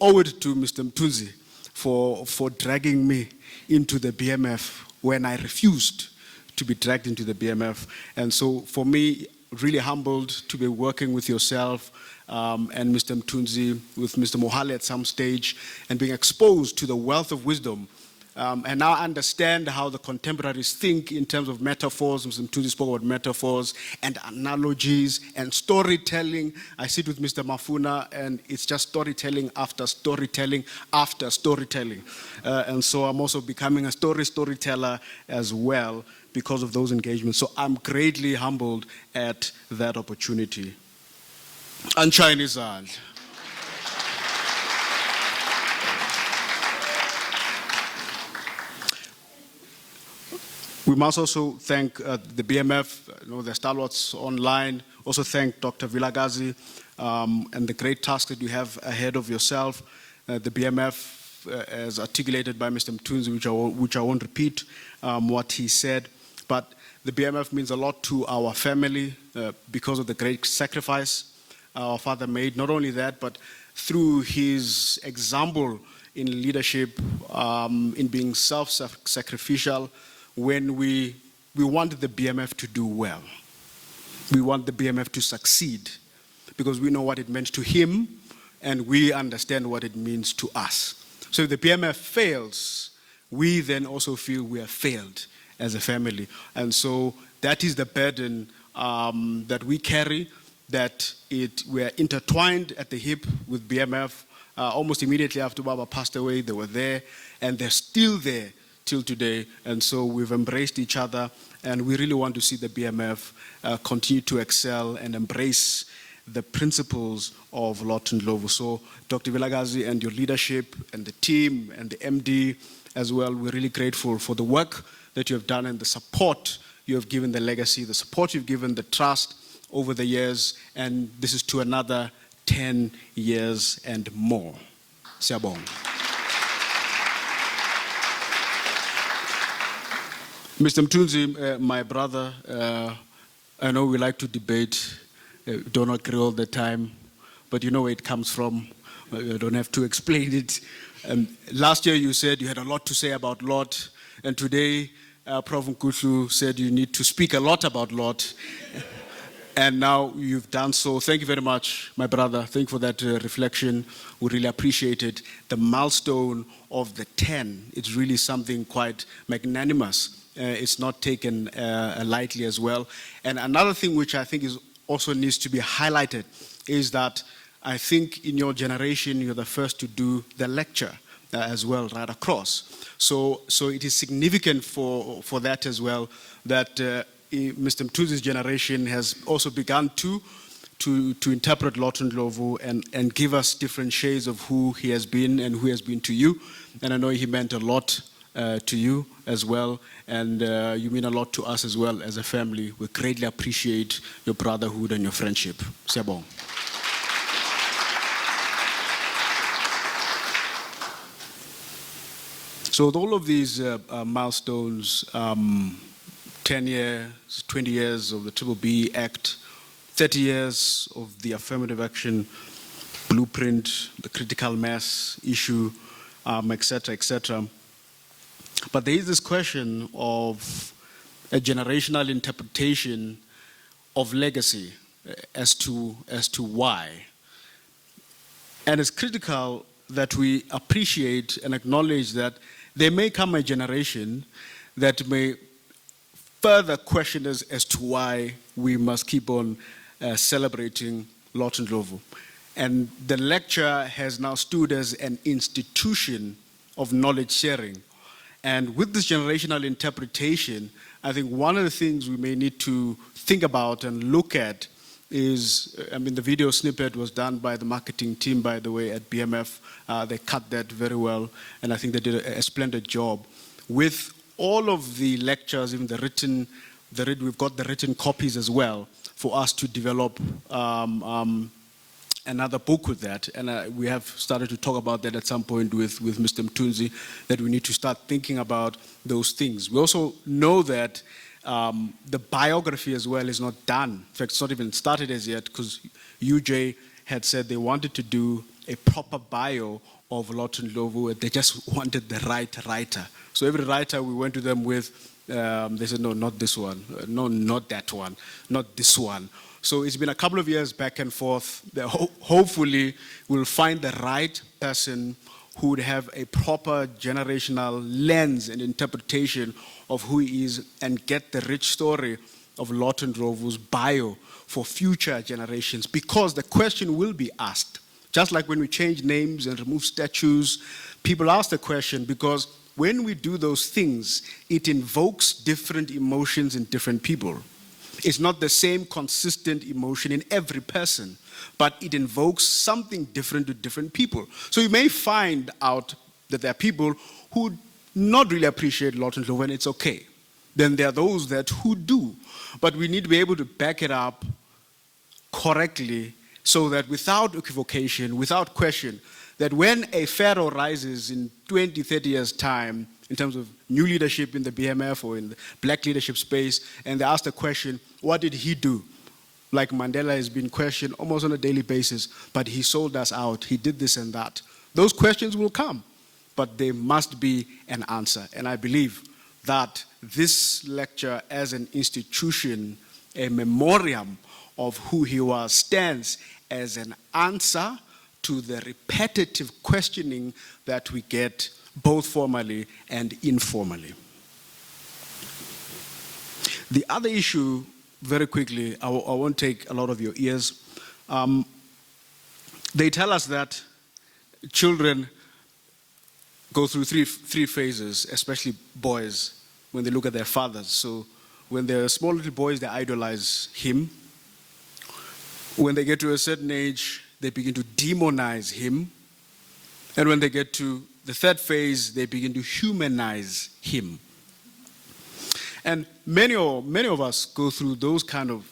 owe it to Mr. Mtunzi for dragging me into the BMF when I refused to be dragged into the BMF. And so for me, really humbled to be working with yourself and Mr. Mtunzi, with Mr. Mohale at some stage, and being exposed to the wealth of wisdom. And now understand how the contemporaries think in terms of metaphors. Mr. Mtunzi spoke about metaphors and analogies and storytelling. I sit with Mr. Mafuna, and it's just storytelling after storytelling after storytelling. And so I'm also becoming a storyteller as well because of those engagements. So I'm greatly humbled at that opportunity. Unshine izandla. We must also thank the BMF, the stalwarts online. Also thank Dr. Vilagazi and the great task that you have ahead of yourself. The BMF, as articulated by Mr. Mtunzi, which I won't repeat what he said, but the BMF means a lot to our family because of the great sacrifice our father made. Not only that, but through his example in leadership, in being self-sacrificial. When we want the BMF to do well, we want the BMF to succeed, because we know what it meant to him and we understand what it means to us. So if the BMF fails, we then also feel we have failed as a family. And so that is the burden that we carry, that we are intertwined at the hip with BMF. Almost immediately after Baba passed away, they were there, and they're still there till today. And so we've embraced each other, and we really want to see the BMF continue to excel and embrace the principles of Ndlovu. So Dr. Vilagazi and your leadership and the team and the MD as well, we're really grateful for the work that you have done and the support you have given the legacy, the support you've given the trust over the years, and this is to another 10 years and more. Siyabonga. Mr. Mtunzi, my brother, I know we like to debate, don't agree all the time, but you know where it comes from. I don't have to explain it. Last year you said you had a lot to say about Lot, and today Prof. Nkushu said you need to speak a lot about Lot. And now you've done so. Thank you very much, my brother. Thank you for that reflection. We really appreciate it. The milestone of the 10, it's really something quite magnanimous. It's not taken lightly as well. And another thing which I think also needs to be highlighted is that I think in your generation, you're the first to do the lecture as well, right across. So it is significant for that as well, that Mr. Mtunzi's generation has also begun to interpret Ndlovu and give us different shades of who he has been and who he has been to you. And I know he meant a lot to you as well, and you mean a lot to us as well as a family. We greatly appreciate your brotherhood and your friendship. Siyabonga. So with all of these milestones, 10 years, 20 years of the Triple B Act, 30 years of the affirmative action blueprint, the critical mass issue, et cetera, et cetera. But there is this question of a generational interpretation of legacy as to why. And it's critical that we appreciate and acknowledge that there may come a generation that may further question us as to why we must keep on celebrating Ndlovu. And the lecture has now stood as an institution of knowledge sharing. And with this generational interpretation, I think one of the things we may need to think about and look at is, I mean, the video snippet was done by the marketing team, by the way, at BMF. They cut that very well, and I think they did a splendid job. With all of the lectures, even we've got the written copies as well for us to develop another book with that. And we have started to talk about that at some point with Mr. Mtunzi, that we need to start thinking about those things. We also know that the biography as well is not done. In fact, it's not even started as yet, because UJ had said they wanted to do a proper bio of Ndlovu, and they just wanted the right writer. So every writer we went to them with, they said, no, not this one. No, not that one. Not this one. So it's been a couple of years back and forth. Hopefully we'll find the right person who would have a proper generational lens and interpretation of who he is, and get the rich story of Ndlovu's bio for future generations, because the question will be asked. Just like when we change names and remove statues, people ask the question, because when we do those things, it invokes different emotions in different people. It's not the same consistent emotion in every person, but it invokes something different to different people. So you may find out that there are people who not really appreciate Ndlovu, and it's okay. Then there are those who do. But we need to be able to back it up correctly, so that without equivocation, without question, that when a pharaoh rises in 20, 30 years' time, in terms of new leadership in the BMF or in the black leadership space, and they ask the question, what did he do? Like Mandela has been questioned almost on a daily basis, but he sold us out, he did this and that. Those questions will come, but there must be an answer. And I believe that this lecture as an institution, a memoriam of who he was, stands as an answer to the repetitive questioning that we get both formally and informally. The other issue, very quickly, I won't take a lot of your ears. They tell us that children go through three phases, especially boys, when they look at their fathers. So when they're small little boys, they idolize him. When they get to a certain age, they begin to demonize him. And when they get to the third phase, they begin to humanize him. And many of us go through those kind of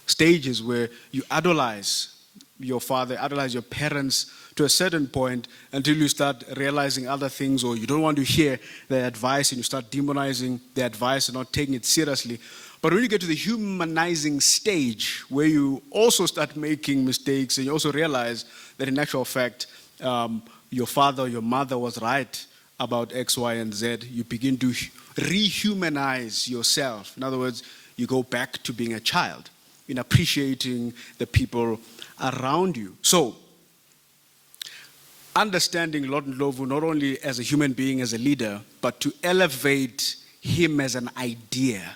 stages where you idolize your father, idolize your parents to a certain point until you start realizing other things, or you don't want to hear their advice and you start demonizing their advice and not taking it seriously. But when you get to the humanizing stage where you also start making mistakes and you also realize that in actual fact, your father or your mother was right about X, Y, and Z, you begin to rehumanize yourself. In other words, you go back to being a child in appreciating the people around you. So, understanding Lord Ndlovu not only as a human being, as a leader, but to elevate him as an idea.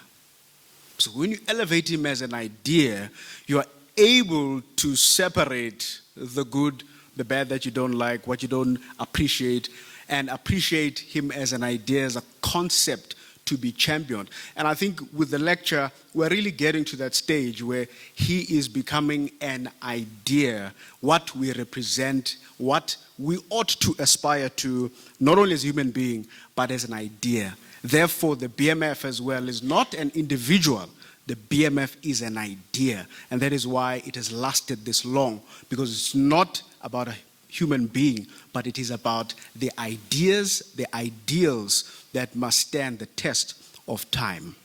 So when you elevate him as an idea, you are able to separate the good, the bad that you don't like, what you don't appreciate, and appreciate him as an idea, as a concept to be championed. And I think with the lecture, we're really getting to that stage where he is becoming an idea, what we represent, what we ought to aspire to, not only as a human being, but as an idea. Therefore, the BMF as well is not an individual. The BMF is an idea. And that is why it has lasted this long, because it's not about a human being, but it is about the ideas, the ideals that must stand the test of time.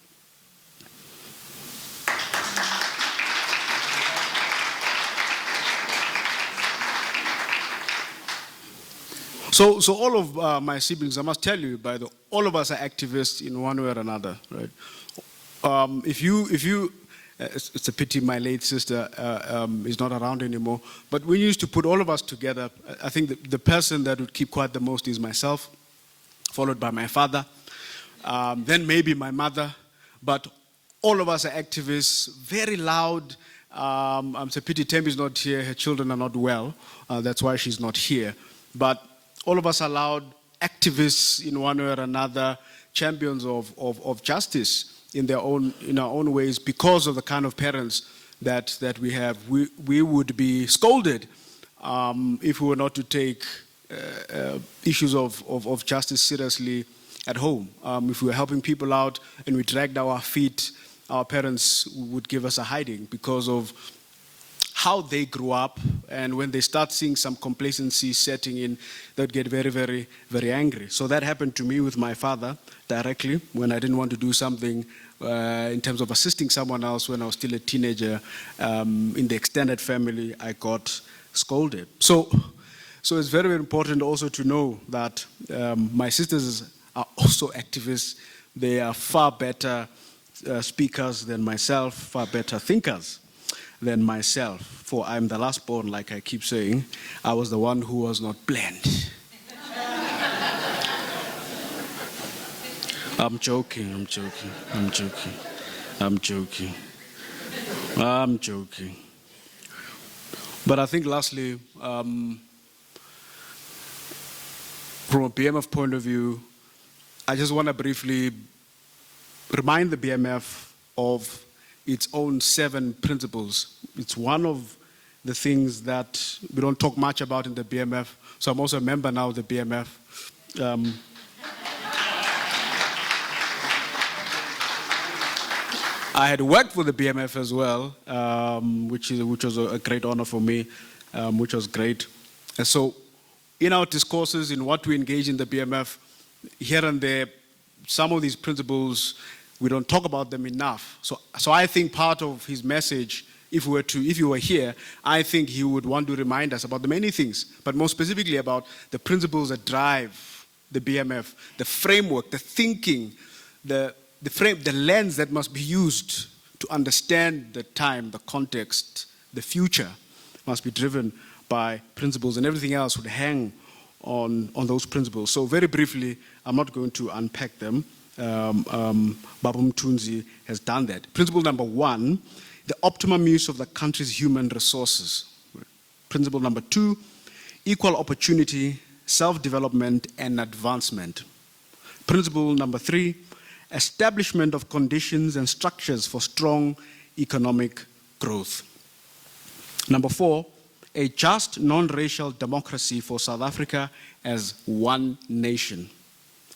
So all of my siblings, I must tell you, all of us are activists in one way or another, right? It's a pity my late sister is not around anymore, but we used to put all of us together. I think the person that would keep quiet the most is myself, followed by my father, then maybe my mother, but all of us are activists, very loud. It's a pity Tembi's not here, her children are not well, that's why she's not here. But all of us are loud, activists in one way or another, champions of justice in our own ways, because of the kind of parents that we have. We would be scolded if we were not to take issues of justice seriously at home. If we were helping people out and we dragged our feet, our parents would give us a hiding because of how they grew up, and when they start seeing some complacency setting in, they'd get very, very, very angry. So that happened to me with my father directly when I didn't want to do something in terms of assisting someone else when I was still a teenager. In the extended family, I got scolded. So it's very, very important also to know that my sisters are also activists. They are far better speakers than myself, far better thinkers than myself. For I'm the last born, like I keep saying. I was the one who was not planned. I'm joking. But I think lastly, from a BMF point of view, I just want to briefly remind the BMF of its own 7 principles. It's one of the things that we don't talk much about in the BMF. So I'm also a member now of the BMF. I had worked for the BMF as well, which was a great honor for me, which was great. And so in our discourses, in what we engage in the BMF, here and there, some of these principles, we don't talk about them enough. So I think part of his message, if you were here, I think he would want to remind us about the many things, but more specifically about the principles that drive the BMF, the framework, the thinking, the lens that must be used to understand the time, the context, the future must be driven by principles, and everything else would hang on those principles. So very briefly, I'm not going to unpack them. Babu Mthunzi has done that. Principle number 1, the optimum use of the country's human resources. Principle number 2, equal opportunity, self-development, and advancement. Principle number 3, establishment of conditions and structures for strong economic growth. Number 4, a just non-racial democracy for South Africa as one nation.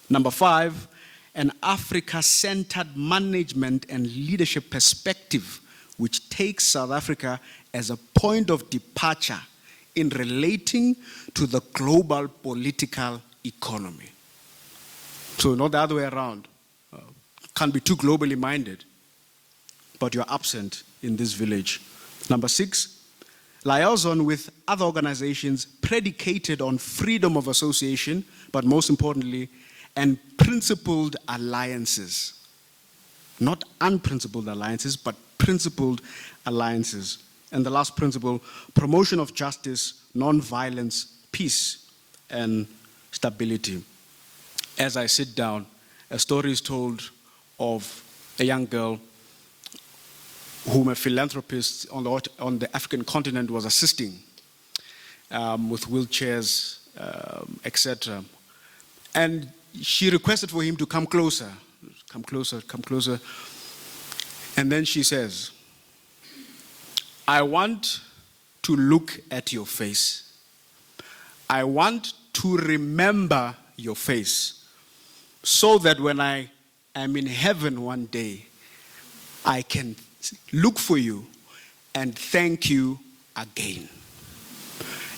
Number 5, an Africa-centered management and leadership perspective which takes South Africa as a point of departure in relating to the global political economy. So not the other way around. Can't be too globally minded, but you're absent in this village. Number 6, liaison with other organizations predicated on freedom of association, but most importantly, and principled alliances. Not unprincipled alliances, but principled alliances. And the last principle, promotion of justice, non-violence, peace, and stability. As I sit down, a story is told of a young girl whom a philanthropist on the African continent was assisting with wheelchairs, etc. And she requested for him to come closer, come closer, come closer. And then she says, I want to look at your face. I want to remember your face so that when I am in heaven one day, I can look for you and thank you again.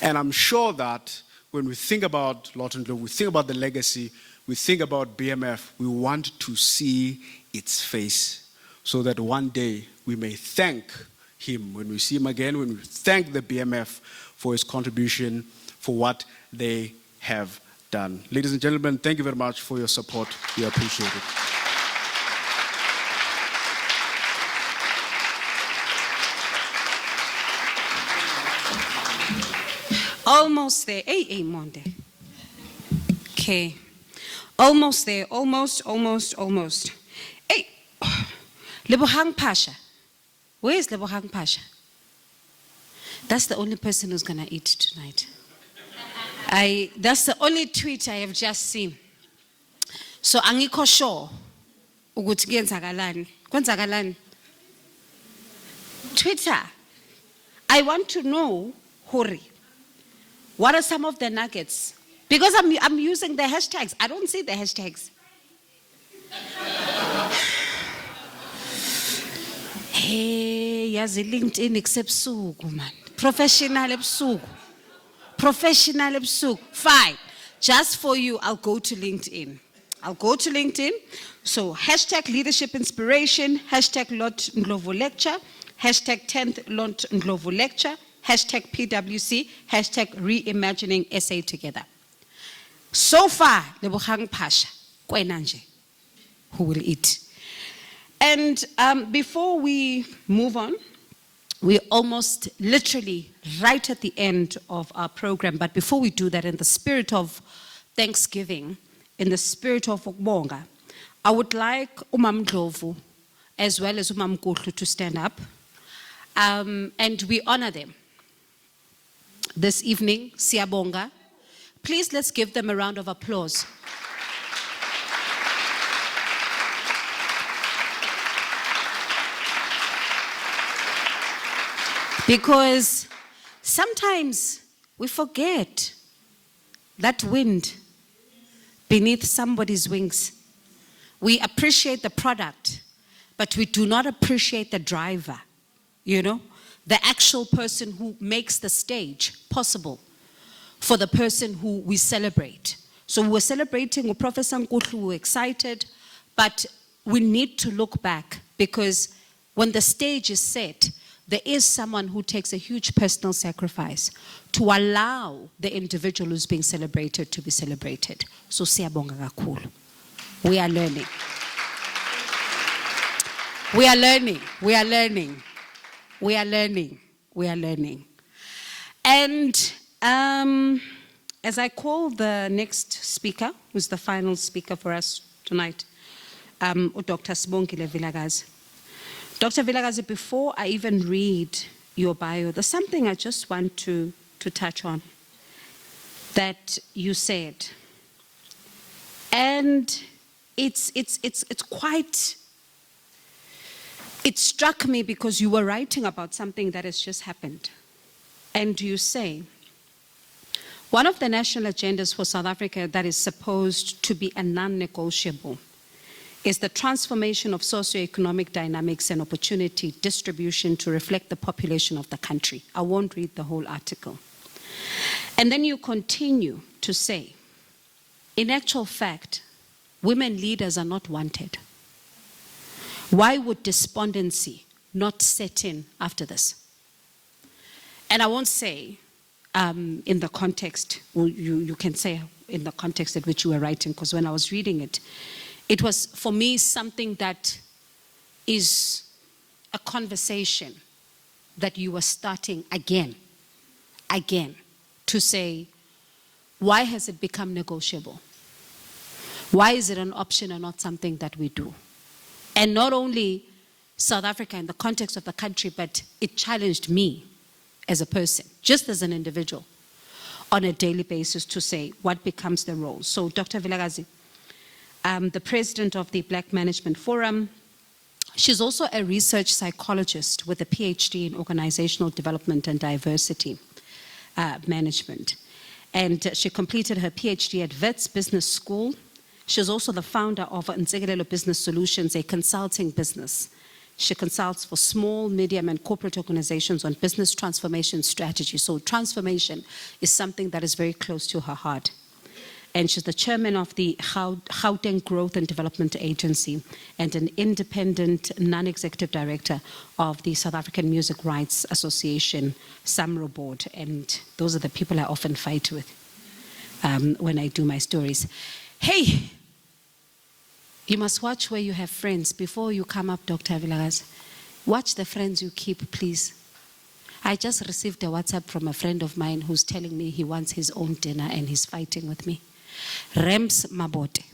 And I'm sure that when we think about Lawton Ndlovu, we think about the legacy, we think about BMF, we want to see its face so that one day we may thank him when we see him again, when we thank the BMF for his contribution, for what they have done. Ladies and gentlemen, thank you very much for your support. We appreciate it. Almost there. Hey, Monde. Okay. Almost there. Almost. Hey, Lebohang Pasha. Where is Lebohang Pasha? That's the only person who's going to eat tonight. That's the only tweet I have just seen. So, angikho sure ukuthi kwenzakalani. Twitter, I want to know, Hori, what are some of the nuggets? Because I'm using the hashtags. I don't see the hashtags. Hey, yazi LinkedIn except suku, man. Professional ebusuku. Fine. Just for you, I'll go to LinkedIn. So, hashtag leadership inspiration, hashtag Lot Ndlovu lecture, hashtag 10th Lot Ndlovu lecture, hashtag PWC, hashtag reimagining SA together. So far, Lebohang Pasha, Kwenanje, who will eat. And before we move on, we're almost literally right at the end of our program. But before we do that, in the spirit of Thanksgiving, in the spirit of Ukubonga, I would like Ndlovu as well as Kutlu to stand up. And we honor them this evening, Siyabonga. Please let's give them a round of applause. Because sometimes we forget that wind beneath somebody's wings. We appreciate the product, but we do not appreciate the driver, the actual person who makes the stage possible for the person who we celebrate. So we're celebrating with Professor Nkutlu, we're excited, but we need to look back because when the stage is set, there is someone who takes a huge personal sacrifice to allow the individual who's being celebrated to be celebrated. So siyabonga kakhulu. We are learning. And as I call the next speaker, who's the final speaker for us tonight, Dr. Sibongile Vilakazi. Dr. Vilakazi, before I even read your bio, there's something I just want to touch on that you said. And it's quite, it struck me because you were writing about something that has just happened. And you say, one of the national agendas for South Africa that is supposed to be a non-negotiable is the transformation of socioeconomic dynamics and opportunity distribution to reflect the population of the country. I won't read the whole article. And then you continue to say, in actual fact, women leaders are not wanted. Why would despondency not set in after this? And I won't say in the context, or you can say in the context at which you were writing, because when I was reading it, it was, for me, something that is a conversation that you were starting again, to say, why has it become negotiable? Why is it an option and not something that we do? And not only South Africa in the context of the country, but it challenged me as a person, just as an individual, on a daily basis to say, what becomes the role? So Dr. Vilakazi, the president of the Black Management Forum, she's also a research psychologist with a PhD in organizational development and diversity management. And she completed her PhD at Wits Business School. She's also the founder of Nsekelelo Business Solutions, a consulting business. She consults for small, medium, and corporate organizations on business transformation strategy. So transformation is something that is very close to her heart. And she's the chairman of the Gauteng Growth and Development Agency and an independent non-executive director of the South African Music Rights Association, SAMRO board. And those are the people I often fight with when I do my stories. Hey, you must watch where you have friends. Before you come up, Dr. Vilakazi, watch the friends you keep, please. I just received a WhatsApp from a friend of mine who's telling me he wants his own dinner and he's fighting with me. Rems Mabote,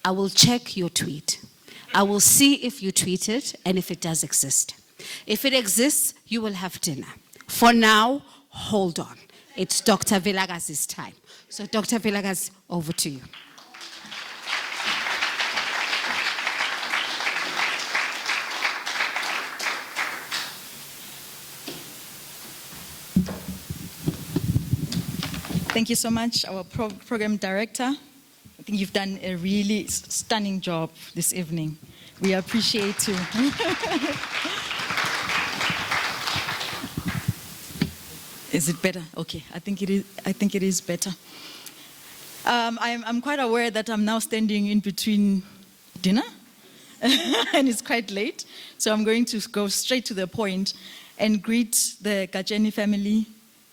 I will check your tweet. I will see if you tweeted and if it does exist. If it exists, you will have dinner. For now, hold on. It's Dr. Vilakazi's time. So Dr. Vilakazi, over to you. Thank you so much, our program director. I think you've done a really stunning job this evening. We appreciate you. Is it better? Okay, I think it is better. I'm quite aware that I'm now standing in between dinner, and it's quite late. So I'm going to go straight to the point and greet the Gajeni family.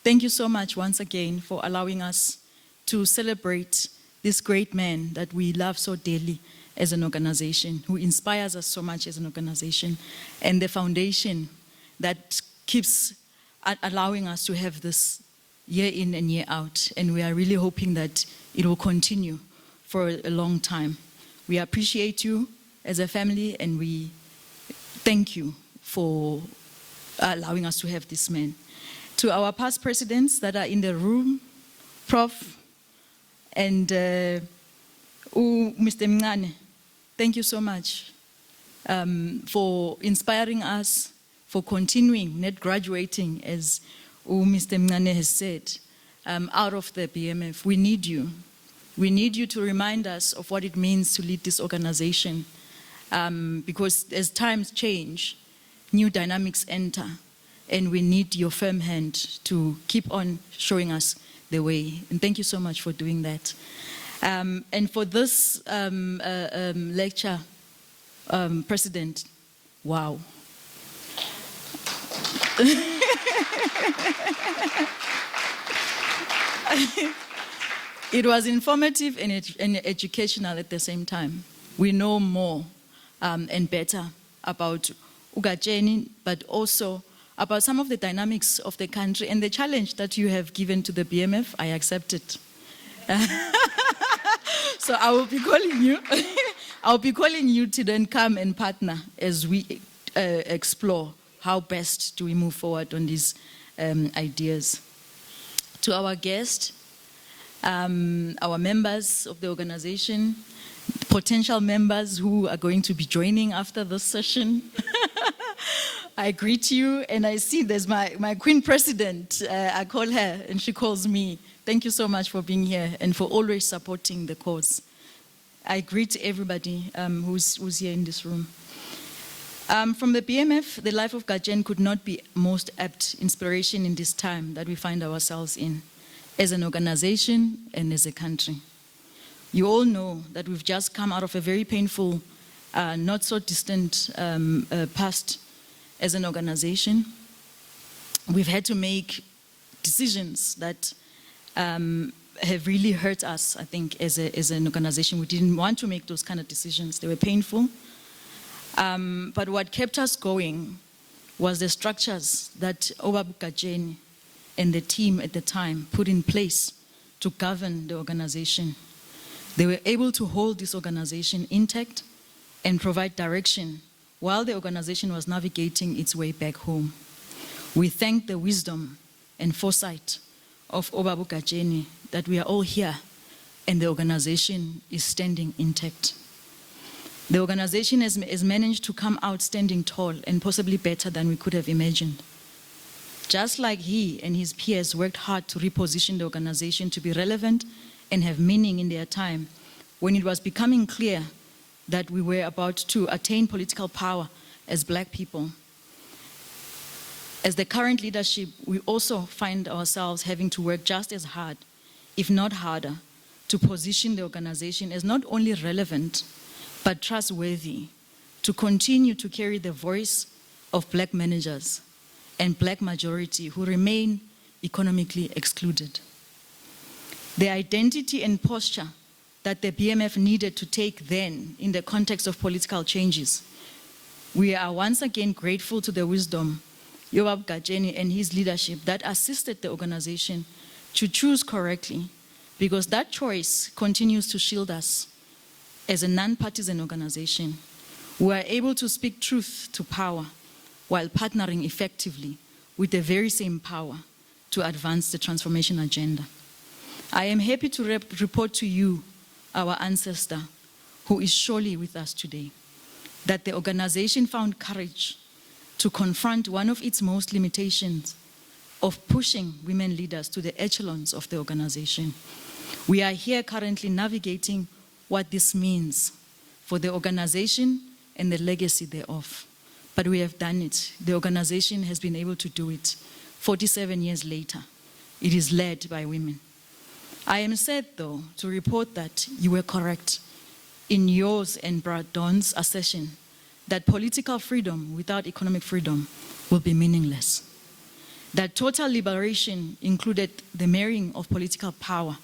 Thank you so much once again for allowing us to celebrate this great man that we love so dearly as an organization, who inspires us so much as an organization, and the foundation that keeps allowing us to have this year in and year out. And we are really hoping that it will continue for a long time. We appreciate you as a family, and we thank you for allowing us to have this man. To our past presidents that are in the room, Prof. and Mr. Mngane, thank you so much for inspiring us, for continuing, not graduating, as Mr. Mngane has said, out of the BMF. We need you. We need you to remind us of what it means to lead this organization, because as times change, new dynamics enter. And we need your firm hand to keep on showing us the way. And thank you so much for doing that. And for this lecture, President, wow. It was informative and educational at the same time. We know more and better about Ugajeni, but also about some of the dynamics of the country and the challenge that you have given to the BMF. I accept it. So I will be calling you. I'll be calling you to then come and partner as we explore how best do we move forward on these ideas. To our guests, our members of the organization, potential members who are going to be joining after this session, I greet you, and I see there's my Queen President. I call her, and she calls me. Thank you so much for being here and for always supporting the cause. I greet everybody who's here in this room. From the BMF, the life of Gajen could not be most apt inspiration in this time that we find ourselves in, as an organization and as a country. You all know that we've just come out of a very painful, not so distant past as an organization. We've had to make decisions that have really hurt us, I think, as an organization. We didn't want to make those kind of decisions. They were painful. But what kept us going was the structures that Obabu Gajeni and the team at the time put in place to govern the organization. They were able to hold this organization intact and provide direction while the organization was navigating its way back home. We thank the wisdom and foresight of Obabu Gajeni that we are all here and the organization is standing intact. The organization has managed to come out standing tall and possibly better than we could have imagined. Just like he and his peers worked hard to reposition the organization to be relevant and have meaning in their time, when it was becoming clear that we were about to attain political power as black people. As the current leadership, we also find ourselves having to work just as hard, if not harder, to position the organization as not only relevant, but trustworthy, to continue to carry the voice of black managers and black majority who remain economically excluded. The identity and posture that the BMF needed to take then in the context of political changes. We are once again grateful to the wisdom of Obabu Gajeni and his leadership that assisted the organization to choose correctly, because that choice continues to shield us as a non-partisan organization. We are able to speak truth to power while partnering effectively with the very same power to advance the transformation agenda. I am happy to report to you, our ancestor, who is surely with us today, that the organization found courage to confront one of its most limitations of pushing women leaders to the echelons of the organization. We are here currently navigating what this means for the organization and the legacy thereof. But we have done it. The organization has been able to do it 47 years later. It is led by women. I am sad, though, to report that you were correct in yours and Brad Don's assertion that political freedom without economic freedom will be meaningless. That total liberation included the marrying of political power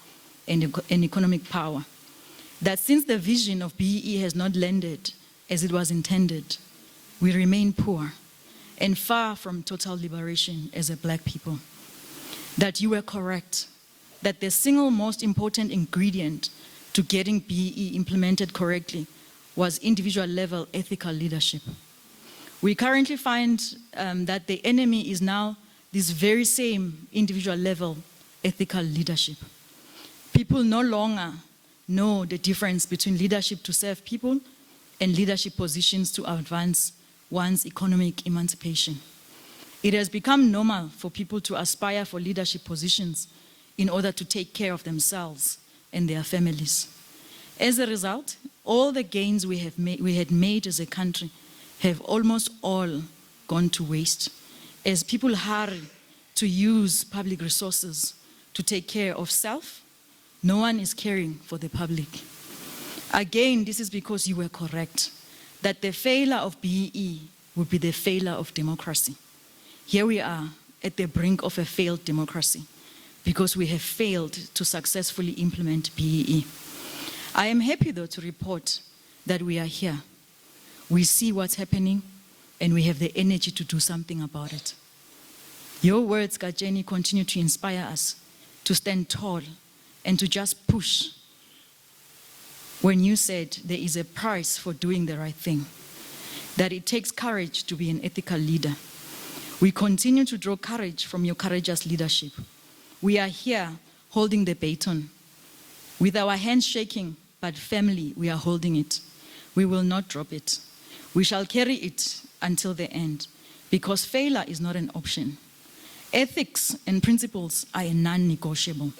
and economic power. That since the vision of BEE has not landed as it was intended, we remain poor and far from total liberation as a black people. That you were correct, that the single most important ingredient to getting BEE implemented correctly was individual level ethical leadership. We currently find that the enemy is now this very same individual level ethical leadership. People no longer know the difference between leadership to serve people and leadership positions to advance one's economic emancipation. It has become normal for people to aspire for leadership positions in order to take care of themselves and their families. As a result, all the gains we had made as a country have almost all gone to waste as people hurry to use public resources to take care of self. No one is caring for the public. Again, this is because you were correct, that the failure of BEE would be the failure of democracy. Here we are at the brink of a failed democracy because we have failed to successfully implement BEE. I am happy, though, to report that we are here. We see what's happening, and we have the energy to do something about it. Your words, Gajeni, continue to inspire us to stand tall and to just push. When you said there is a price for doing the right thing, that it takes courage to be an ethical leader. We continue to draw courage from your courageous leadership. We are here holding the baton. With our hands shaking, but firmly we are holding it. We will not drop it. We shall carry it until the end, because failure is not an option. Ethics and principles are non-negotiable,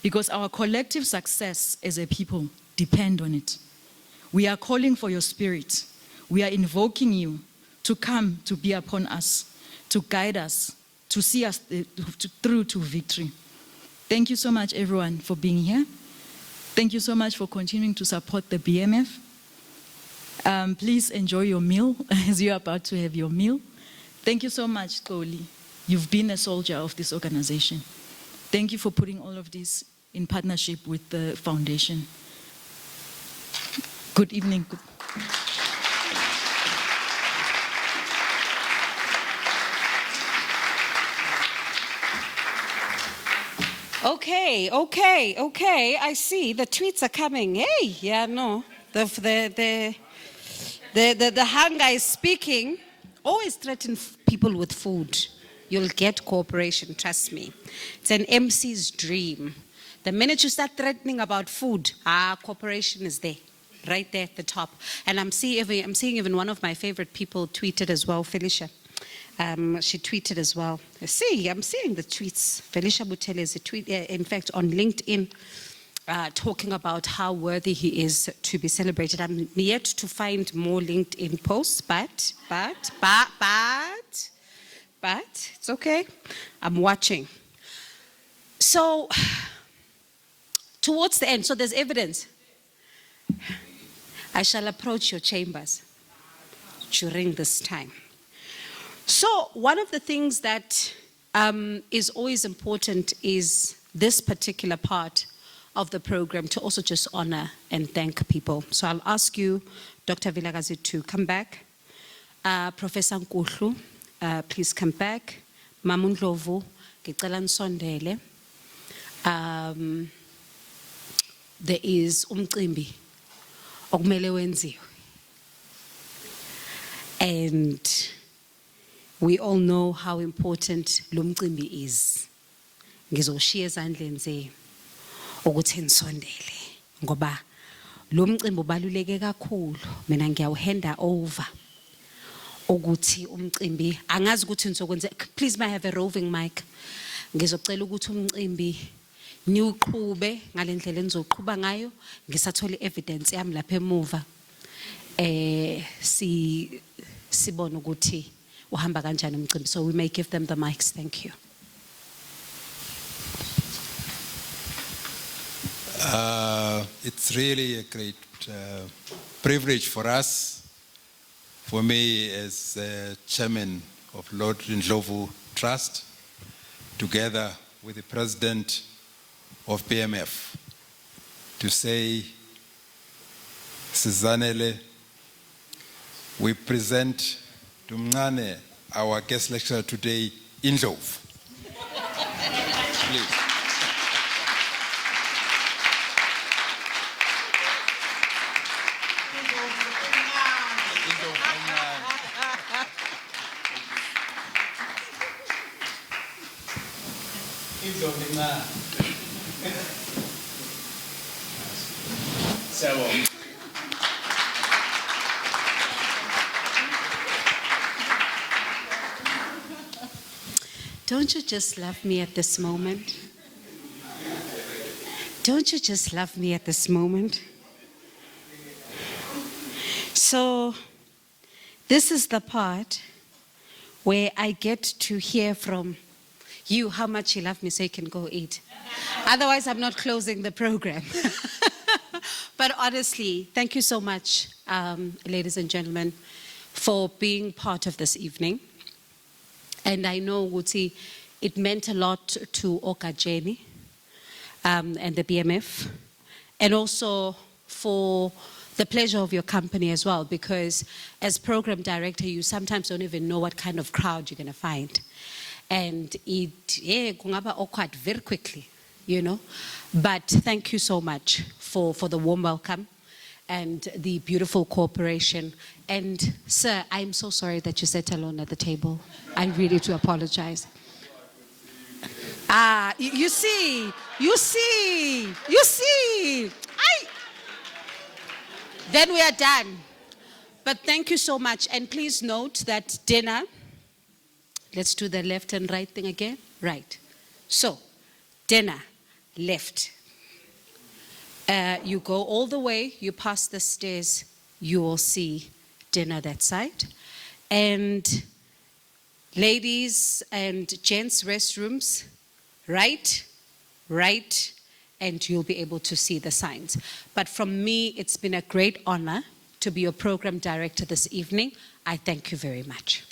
because our collective success as a people depend on it. We are calling for your spirit. We are invoking you to come to be upon us, to guide us, to see us through to victory. Thank you so much, everyone, for being here. Thank you so much for continuing to support the BMF. Please enjoy your meal as you're about to have your meal. Thank you so much, Koli. You've been a soldier of this organization. Thank you for putting all of this in partnership with the foundation. Good evening. Okay. I see the tweets are coming. Hey, yeah, no. The hunger is speaking. Always threaten people with food. You'll get cooperation, trust me. It's an MC's dream. The minute you start threatening about food, cooperation is there, right there at the top. And I'm seeing even one of my favorite people tweeted as well, Felicia. She tweeted as well. I'm seeing the tweets. Felicia Butele is a tweet, in fact, on LinkedIn, talking about how worthy he is to be celebrated. I'm yet to find more LinkedIn posts, but it's okay. I'm watching. So, towards the end, so there's evidence. I shall approach your chambers during this time. So, one of the things that is always important is this particular part of the program to also just honor and thank people. So I'll ask you, Dr. Vilakazi, to come back. Professor Nkulu, please come back. Ndlovu, ngicela nisondele. There is umcimbi okumele wenziwe. And we all know how important lo mcimbi is. Ngizoshiya ezandleni zenu ukuthi nisondele ngoba lo mcimbi ubaluleke kakhulu. Mina ngiyawuhanda over ukuthi umcimbi angazi ukuthi nizokwenza. Please may I have a roving mic. Ngizocela ukuthi umcimbi niuqhube ngalendlela enizoqhuba ngayo. Ngisathole evidence yami lapha emuva. Sibone ukuthi uhamba kanjani umcimbi. So we may give them the mics. Thank you. It's really a great privilege for us, for me as chairman of Lord Ndlovu Trust, together with the president of BMF, to say, Sizanele, we present to Mngane, our guest lecturer today, Ndlovu. Please. Don't you just love me at this moment? Don't you just love me at this moment? So, this is the part where I get to hear from you how much you love me so you can go eat. Otherwise, I'm not closing the program. But honestly, thank you so much, ladies and gentlemen, for being part of this evening. And I know, Guti, it meant a lot to Okajeni and the BMF, and also for the pleasure of your company as well, because as program director, you sometimes don't even know what kind of crowd you're going to find. And it kungaba awkward very quickly, you know. But thank you so much for the warm welcome and the beautiful cooperation. And sir, I'm so sorry that you sat alone at the table. I really do apologize. You see. Then we are done. But thank you so much. And please note that dinner, let's do the left and right thing again. Right. So, dinner, left. You go all the way, you pass the stairs, you will see dinner that side. And ladies and gents' restrooms, right, and you'll be able to see the signs. But from me, it's been a great honor to be your program director this evening. I thank you very much.